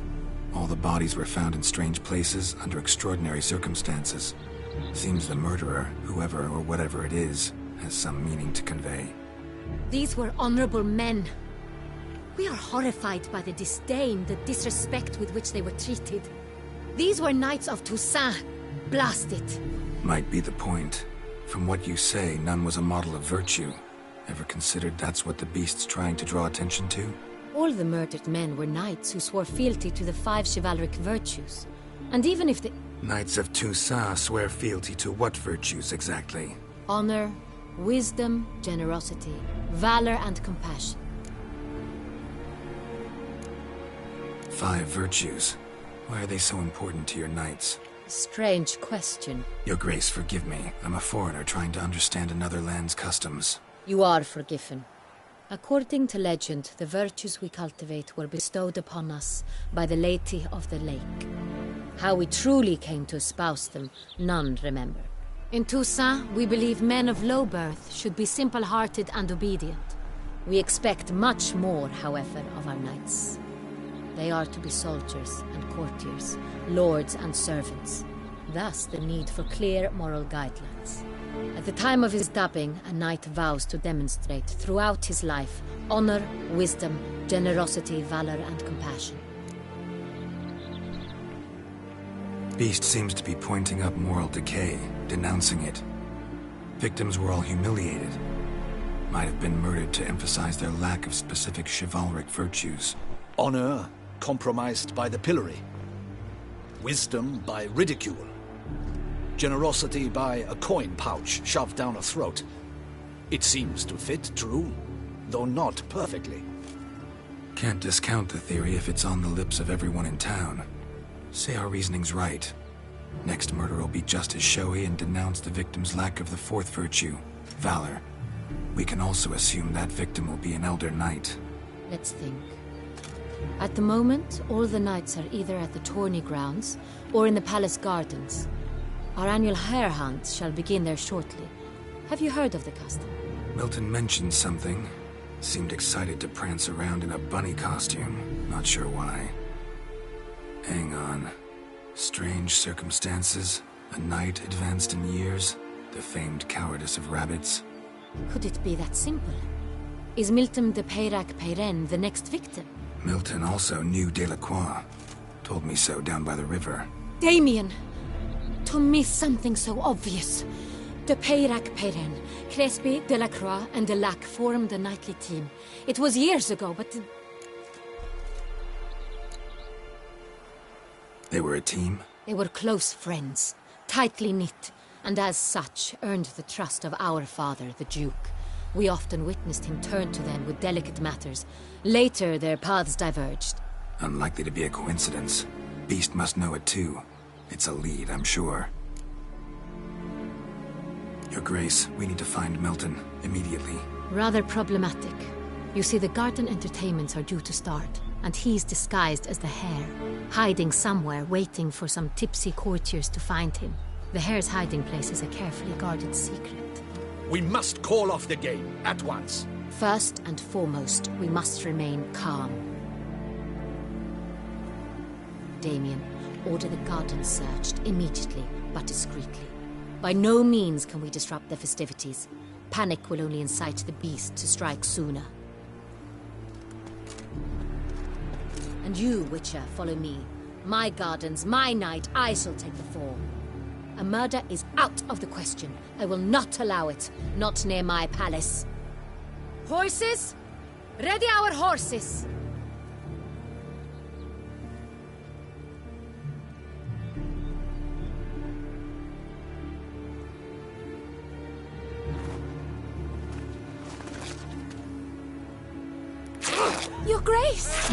All the bodies were found in strange places under extraordinary circumstances. Seems the murderer, whoever or whatever it is, has some meaning to convey. These were honorable men. We are horrified by the disdain, the disrespect with which they were treated. These were knights of Toussaint. Blast it. Might be the point. From what you say, none was a model of virtue. Ever considered that's what the beast's trying to draw attention to? All the murdered men were knights who swore fealty to the 5 chivalric virtues. And even if the... Knights of Toussaint swear fealty to what virtues exactly? Honor, wisdom, generosity, valor, and compassion. 5 virtues. Why are they so important to your knights? Strange question. Your Grace, forgive me. I'm a foreigner trying to understand another land's customs. You are forgiven. According to legend, the virtues we cultivate were bestowed upon us by the Lady of the Lake. How we truly came to espouse them, none remember. In Toussaint, we believe men of low birth should be simple-hearted and obedient. We expect much more, however, of our knights. They are to be soldiers and courtiers, lords and servants. Thus, the need for clear moral guidelines. At the time of his dubbing, a knight vows to demonstrate throughout his life honor, wisdom, generosity, valor, and compassion. Beast seems to be pointing up moral decay, denouncing it. Victims were all humiliated. Might have been murdered to emphasize their lack of specific chivalric virtues. Honor compromised by the pillory. Wisdom by ridicule. Generosity by a coin pouch shoved down a throat. It seems to fit, true, though not perfectly. Can't discount the theory if it's on the lips of everyone in town. Say our reasoning's right. Next murder will be just as showy and denounce the victim's lack of the 4th virtue, valor. We can also assume that victim will be an elder knight. Let's think. At the moment, all the knights are either at the tourney grounds or in the palace gardens. Our annual hare hunt shall begin there shortly. Have you heard of the custom? Milton mentioned something. Seemed excited to prance around in a bunny costume. Not sure why. Hang on. Strange circumstances. A knight advanced in years. The famed cowardice of rabbits. Could it be that simple? Is Milton de Peyrac-Peyren the next victim? Milton also knew Delacroix. Told me so down by the river. Damien! To miss something so obvious. De Peyrac Peyren, Crespi, Delacroix, and Delac formed a nightly team. It was years ago, but... They were a team? They were close friends, tightly knit, and as such earned the trust of our father, the Duke. We often witnessed him turn to them with delicate matters. Later, their paths diverged. Unlikely to be a coincidence. Beast must know it too. It's a lead, I'm sure. Your Grace, we need to find Milton, immediately. Rather problematic. You see, the garden entertainments are due to start, and he's disguised as the Hare, hiding somewhere, waiting for some tipsy courtiers to find him. The Hare's hiding place is a carefully guarded secret. We must call off the game, at once. First and foremost, we must remain calm. Damien, order the garden searched immediately, but discreetly. By no means can we disrupt the festivities. Panic will only incite the beast to strike sooner. And you, Witcher, follow me. My gardens, my night, I shall take the fall. A murder is out of the question. I will not allow it. Not near my palace. Horses? Ready our horses! Your Grace!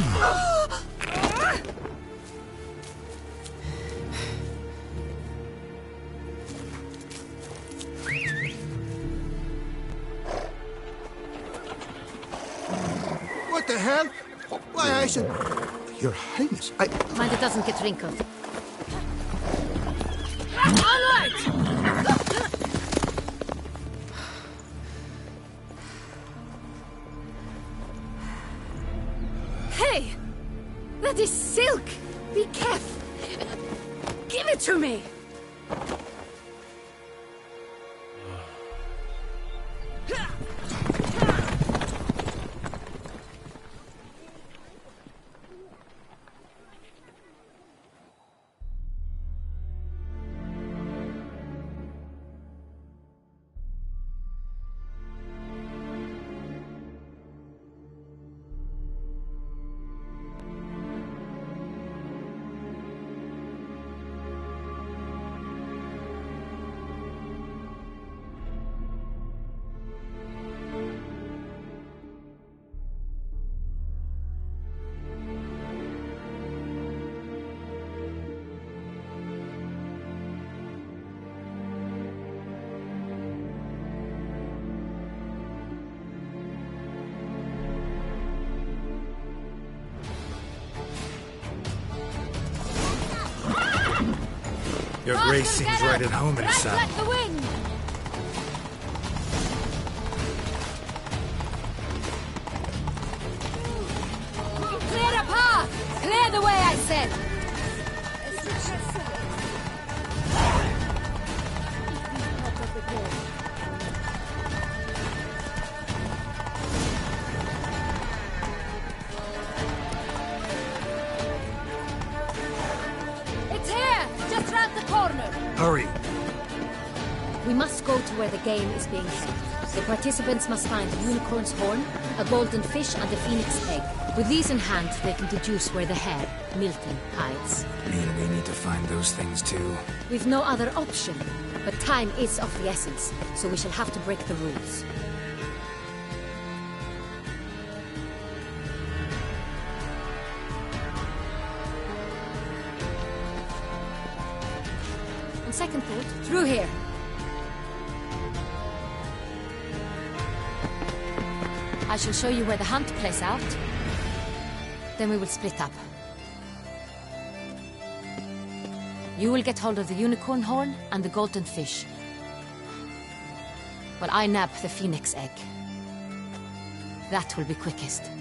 What the hell? Why, I said... Your Highness, I... Mind it doesn't get wrinkled. Onward! Hey! That is silk! Be careful! Give it to me! Your Grace seems right at home in his saddle. Like the wind! Clear the path! Clear the way, I said! Hurry! We must go to where the game is being served. The participants must find a unicorn's horn, a golden fish, and a phoenix egg. With these in hand, they can deduce where the Hare, Milton, hides. Mean we need to find those things too? We've no other option. But time is of the essence, so we shall have to break the rules. Second thought, through here. I shall show you where the hunt plays out. Then we will split up. You will get hold of the unicorn horn and the golden fish, while I nab the phoenix egg. That will be quickest.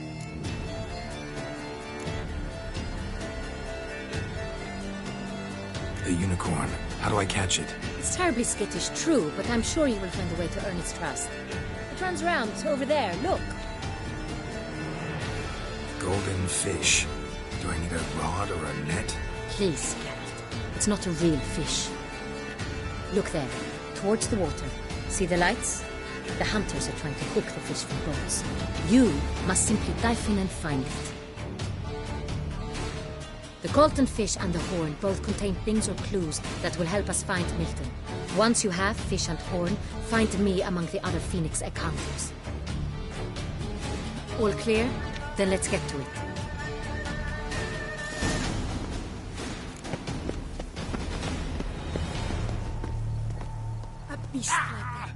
The unicorn. How do I catch it? It's terribly skittish, true, but I'm sure you will find a way to earn its trust. It runs round over there, look. Golden fish. Do I need a rod or a net? Please, Geralt. It's not a real fish. Look there, towards the water. See the lights? The hunters are trying to hook the fish from boats. You must simply dive in and find it. The Colton fish and the horn both contain things or clues that will help us find Milton. Once you have fish and horn, find me among the other Phoenix egg hunters. All clear? Then let's get to it. A beast like that.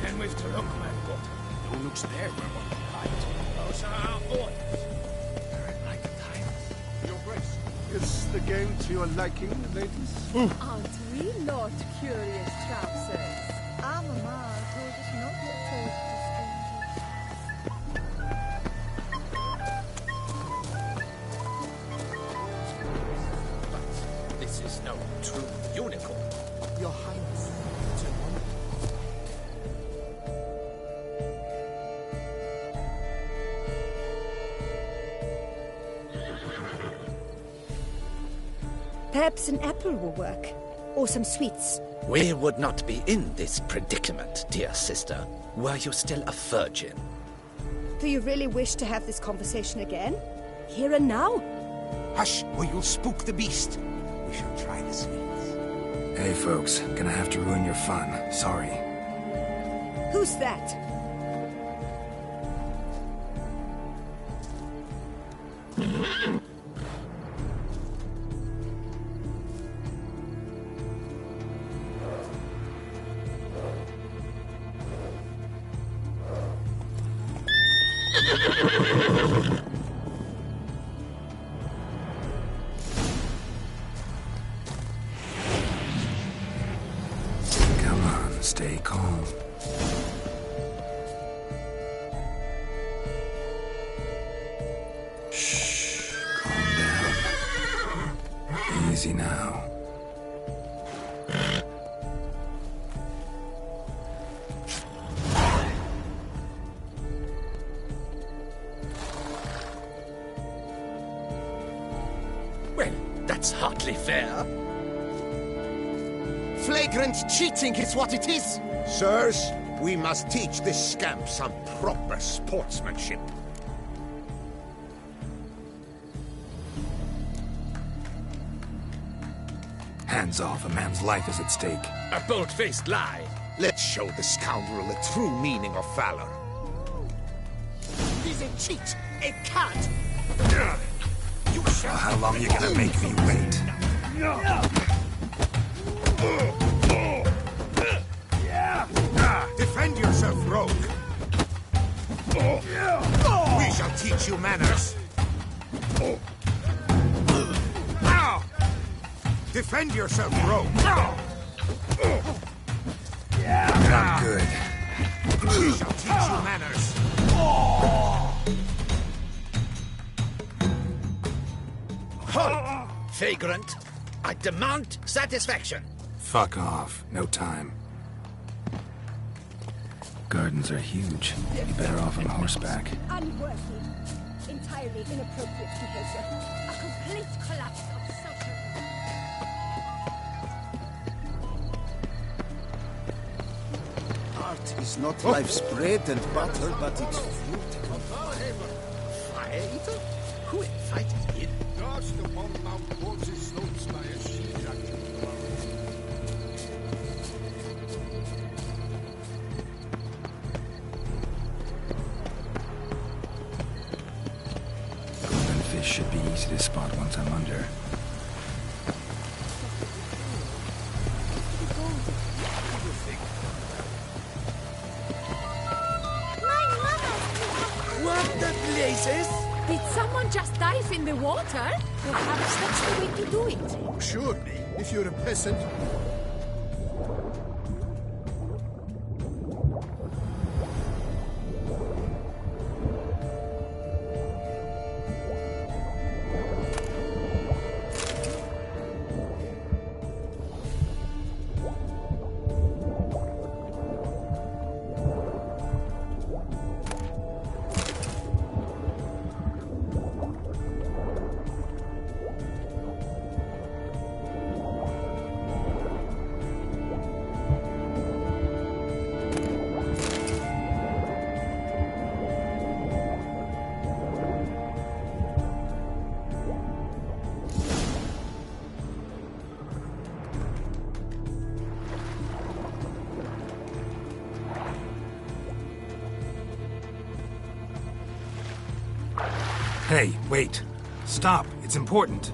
Then we've to look, my God. No looks there where one can hide. Those are our orders. They're at night time. Your Grace, is the game to your liking, ladies? Aren't we not curious trousers? Our mamma told us not to talk to But this is no true unicorn. Your Highness. Perhaps an apple will work. Or some sweets. We would not be in this predicament, dear sister, were you still a virgin. Do you really wish to have this conversation again? Here and now? Hush, or you'll spook the beast. We shall try the sweets. Hey folks, gonna have to ruin your fun. Sorry. Who's that? Come on, stay calm. Shh, calm down. Easy now. Well, that's hardly fair. Flagrant cheating is what it is. Sirs, we must teach this scamp some proper sportsmanship. Hands off, a man's life is at stake. A bold-faced lie. Let's show the scoundrel the true meaning of valor. He's a cheat, a cad. You shall. How long are you gonna make me wait? Defend yourself, rogue. We shall teach you manners. Defend yourself, rogue. Not good. We shall teach you manners. vagrant. I demand satisfaction. Fuck off. No time. Gardens are huge. You'd be better off on horseback. Unworthy. Entirely inappropriate behavior. A complete collapse of social... Art is not life's bread and butter, but it's beautiful. Fire eater? Who invited him? Just upon Mount Horse's slopes by a sheep-jack. Golden fish should be easy to spot once I'm under. What the blazes? Did someone just dive in the water? Perhaps that's the way to do it. Surely, if you're a peasant. Hey, wait. Stop. It's important.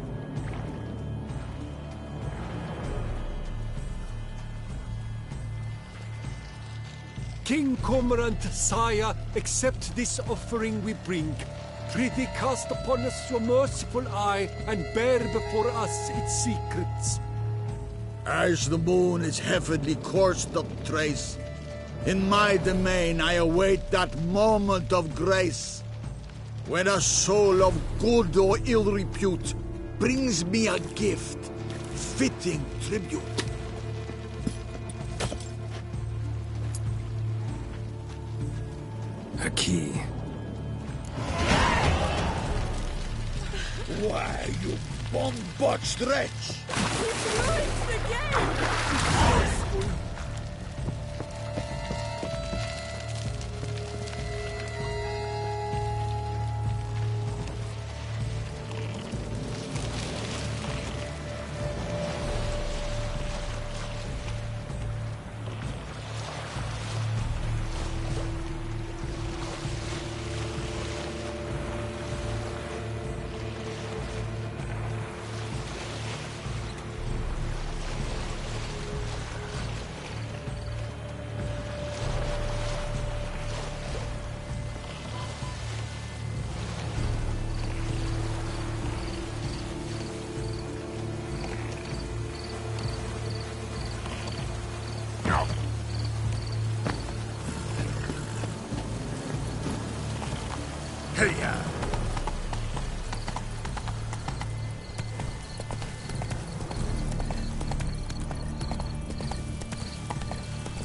King Cormorant, sire, accept this offering we bring. Prithee cast upon us your merciful eye, and bear before us its secrets. As the moon is heavenly coursed of trace, in my domain I await that moment of grace, when a soul of good or ill repute brings me a gift, fitting tribute. A key. Why, you bomb-botched wretch! It's ruined the game!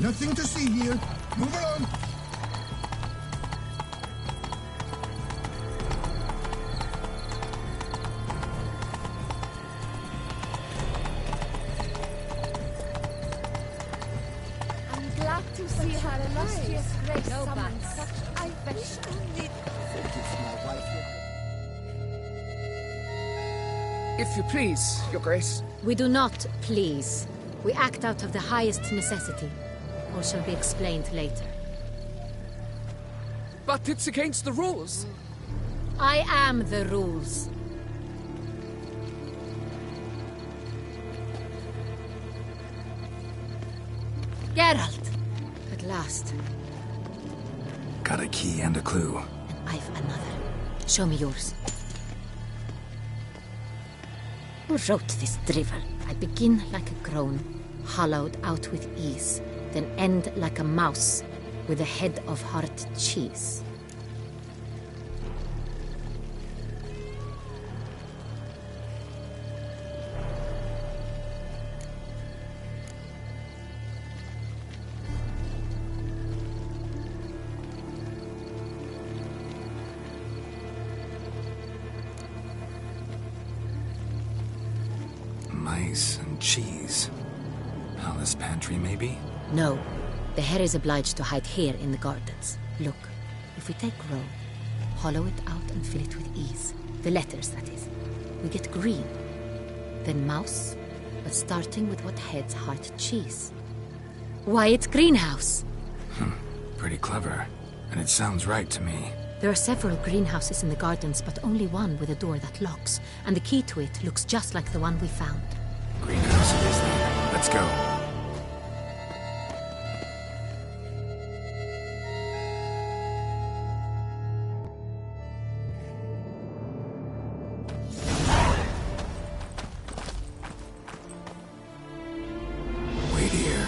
Nothing to see here. Move along. I'm glad to see her illustrious grace summon such I wish only... If you please, Your Grace. We do not please. We act out of the highest necessity. Or shall be explained later. But it's against the rules. I am the rules. Geralt! At last. Got a key and a clue. I've another. Show me yours. Who wrote this drivel? I begin like a groan, hollowed out with ease, then end like a mouse, with a head of hard cheese. Rice and cheese. Palace pantry, maybe? No. The hare is obliged to hide here in the gardens. Look, if we take roe, hollow it out and fill it with ease. The letters, that is. We get green. Then mouse, but starting with what heads heart cheese. Why, it's greenhouse. Pretty clever. And it sounds right to me. There are several greenhouses in the gardens, but only one with a door that locks. And the key to it looks just like the one we found. Greenhouse it is then. Let's go. Wait here.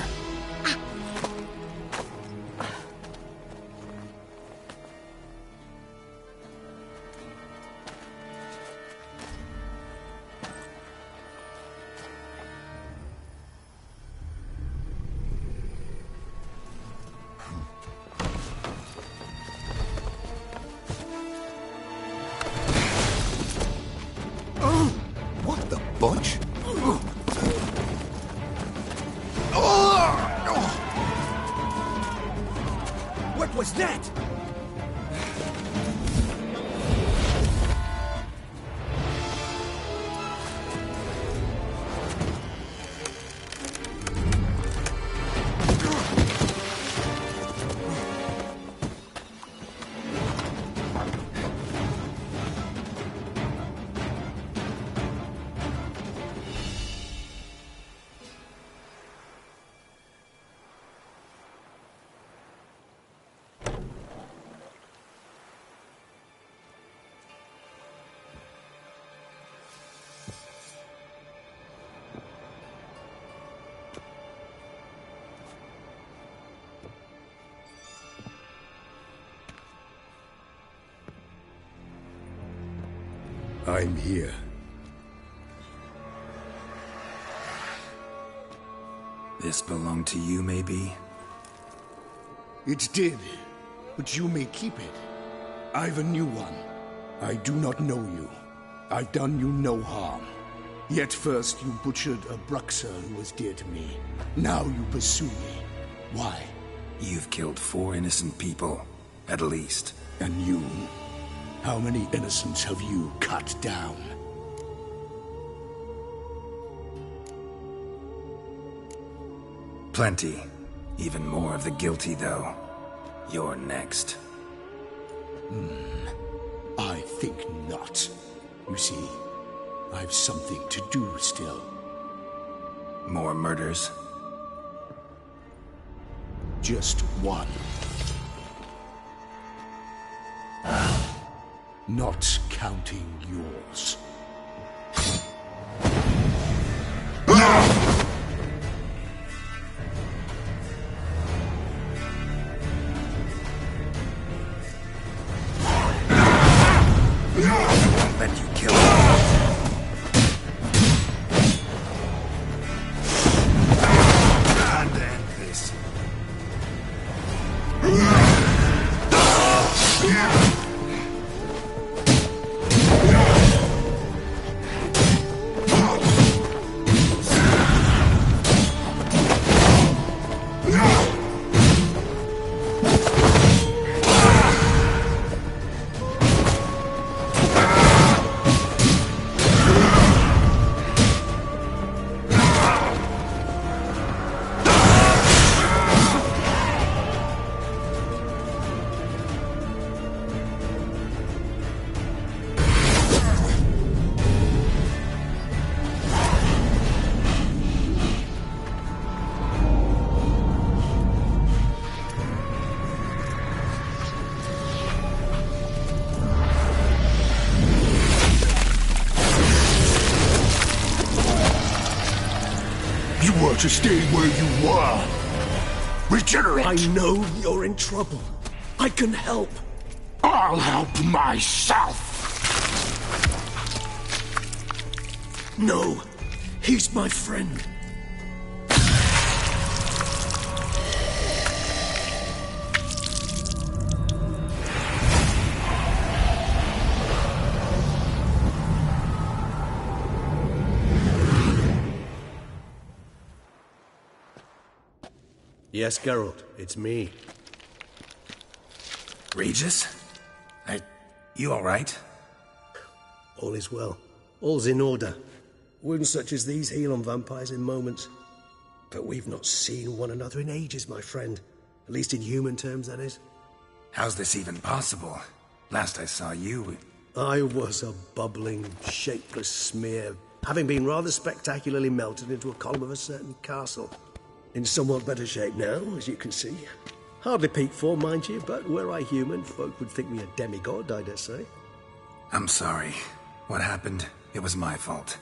What the bunch? What was that? I'm here. This belonged to you, maybe? It did, but you may keep it. I've a new one. I do not know you. I've done you no harm. Yet first you butchered a Bruxer who was dear to me. Now you pursue me. Why? You've killed 4 innocent people, at least. And you? How many innocents have you cut down? Plenty. Even more of the guilty, though. You're next. I think not. You see, I've something to do still. More murders? Just one. Not counting yours. Won't let you kill me. Time to end this. You were to stay where you were. Regenerate. I know you're in trouble. I can help. I'll help myself. No, he's my friend. Yes, Geralt, it's me. Regis? You all right? All is well. All's in order. Wounds such as these heal on vampires in moments. But we've not seen one another in ages, my friend. At least in human terms, that is. How's this even possible? Last I saw you... I was a bubbling, shapeless smear, having been rather spectacularly melted into a column of a certain castle. In somewhat better shape now, as you can see. Hardly peak form, mind you, but were I human, folk would think me a demigod, I dare say. I'm sorry. What happened, it was my fault.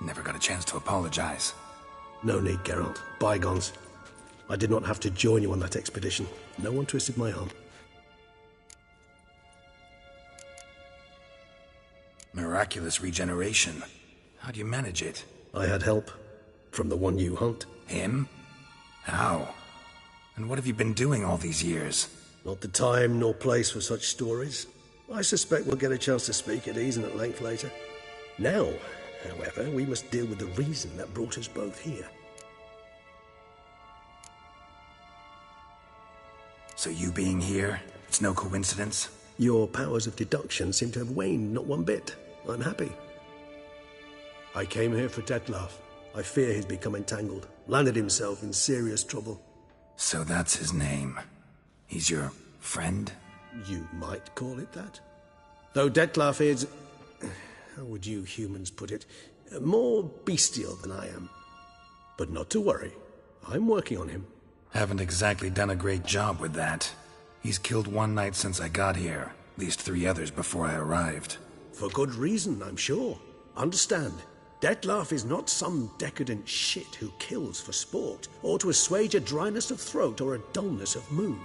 Never got a chance to apologize. No need, Geralt. Bygones. I did not have to join you on that expedition. No one twisted my arm. Miraculous regeneration. How'd you manage it? I had help. From the one you hunt. Him? How? And what have you been doing all these years? Not the time nor place for such stories. I suspect we'll get a chance to speak at ease and at length later. Now, however, we must deal with the reason that brought us both here. So you being here, it's no coincidence? Your powers of deduction seem to have waned not one bit. I'm happy. I came here for Detlef. I fear he's become entangled, landed himself in serious trouble. So that's his name. He's your friend? You might call it that. Though Detlef is... how would you humans put it? More bestial than I am. But not to worry. I'm working on him. Haven't exactly done a great job with that. He's killed one knight since I got here. At least 3 others before I arrived. For good reason, I'm sure. Understand, Detlef is not some decadent shit who kills for sport, or to assuage a dryness of throat or a dullness of mood.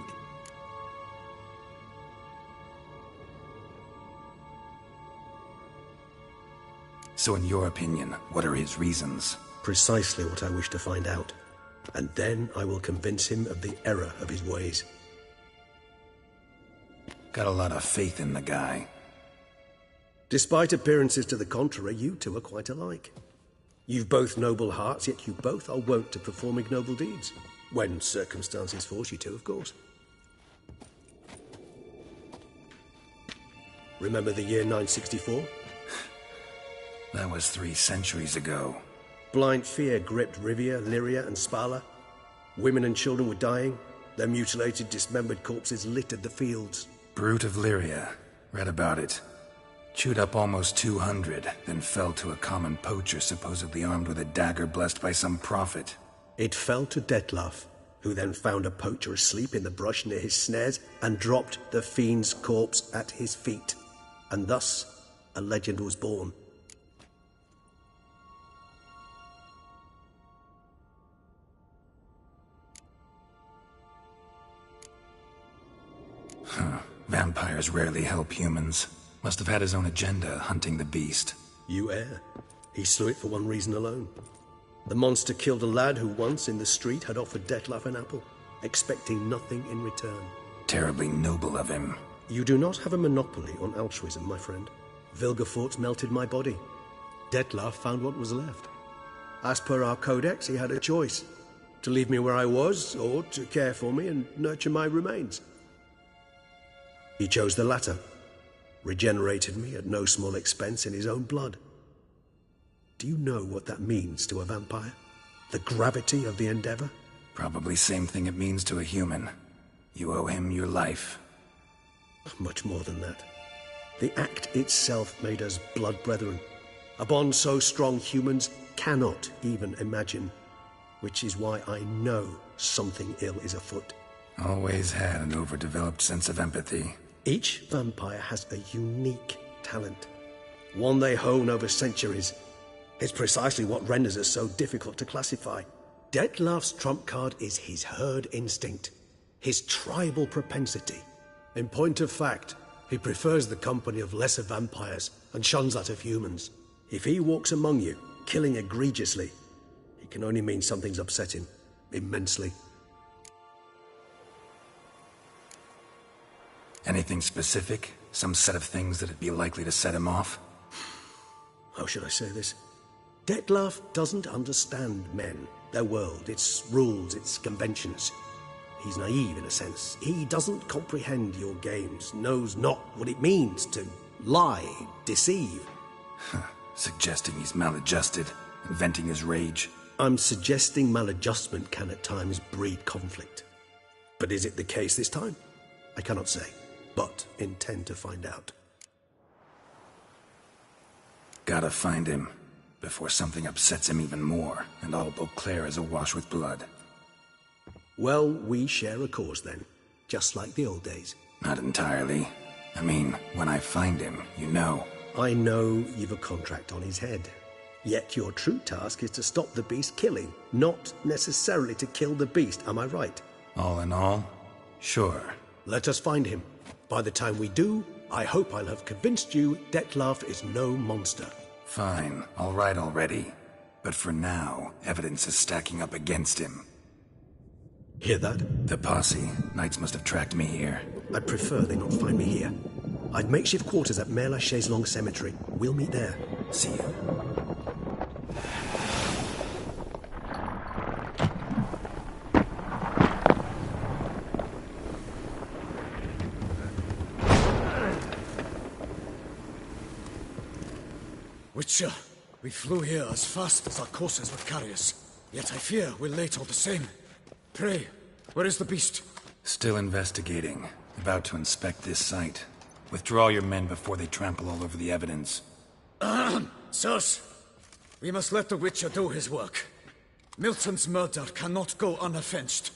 So in your opinion, what are his reasons? Precisely what I wish to find out. And then I will convince him of the error of his ways. Got a lot of faith in the guy. Despite appearances to the contrary, you two are quite alike. You've both noble hearts, yet you both are wont to perform ignoble deeds. When circumstances force you to, of course. Remember the year 964? That was 3 centuries ago. Blind fear gripped Rivia, Lyria, and Spala. Women and children were dying. Their mutilated, dismembered corpses littered the fields. Brute of Lyria. Read about it. Chewed up almost 200, then fell to a common poacher supposedly armed with a dagger blessed by some prophet. It fell to Detlef, who then found a poacher asleep in the brush near his snares and dropped the fiend's corpse at his feet. And thus, a legend was born. Vampires rarely help humans. Must have had his own agenda, hunting the beast. You err. He slew it for one reason alone. The monster killed a lad who once, in the street, had offered Detlef an apple, expecting nothing in return. Terribly noble of him. You do not have a monopoly on altruism, my friend. Vilgefortz melted my body. Detlef found what was left. As per our codex, he had a choice. To leave me where I was, or to care for me and nurture my remains. He chose the latter. Regenerated me at no small expense in his own blood. Do you know what that means to a vampire? The gravity of the endeavor? Probably same thing it means to a human. You owe him your life. Much more than that. The act itself made us blood brethren. A bond so strong humans cannot even imagine. Which is why I know something ill is afoot. Always had an overdeveloped sense of empathy. Each vampire has a unique talent. One they hone over centuries. It's precisely what renders us so difficult to classify. Detlef's trump card is his herd instinct. His tribal propensity. In point of fact, he prefers the company of lesser vampires and shuns that of humans. If he walks among you, killing egregiously, it can only mean something's upset him. Immensely. Anything specific? Some set of things that'd be likely to set him off? How should I say this? Detlef doesn't understand men, their world, its rules, its conventions. He's naive in a sense. He doesn't comprehend your games, knows not what it means to lie, deceive. Suggesting he's maladjusted, venting his rage. I'm suggesting maladjustment can at times breed conflict. But is it the case this time? I cannot say, but intend to find out. Gotta find him, before something upsets him even more, and all Beauclair is awash with blood. Well, we share a cause then, just like the old days. Not entirely. I mean, when I find him, you know. I know you've a contract on his head. Yet your true task is to stop the beast killing, not necessarily to kill the beast, am I right? All in all, sure. Let us find him. By the time we do, I hope I'll have convinced you Detlef is no monster. Fine, all right already. But for now, evidence is stacking up against him. Hear that? The posse. Knights must have tracked me here. I prefer they not find me here. I've makeshift quarters at Mère Lachaise Long Cemetery. We'll meet there. See you. Witcher, we flew here as fast as our courses would carry us. Yet I fear we're late all the same. Pray, where is the beast? Still investigating. About to inspect this site. Withdraw your men before they trample all over the evidence. Sirs, we must let the Witcher do his work. Milton's murder cannot go unavenged.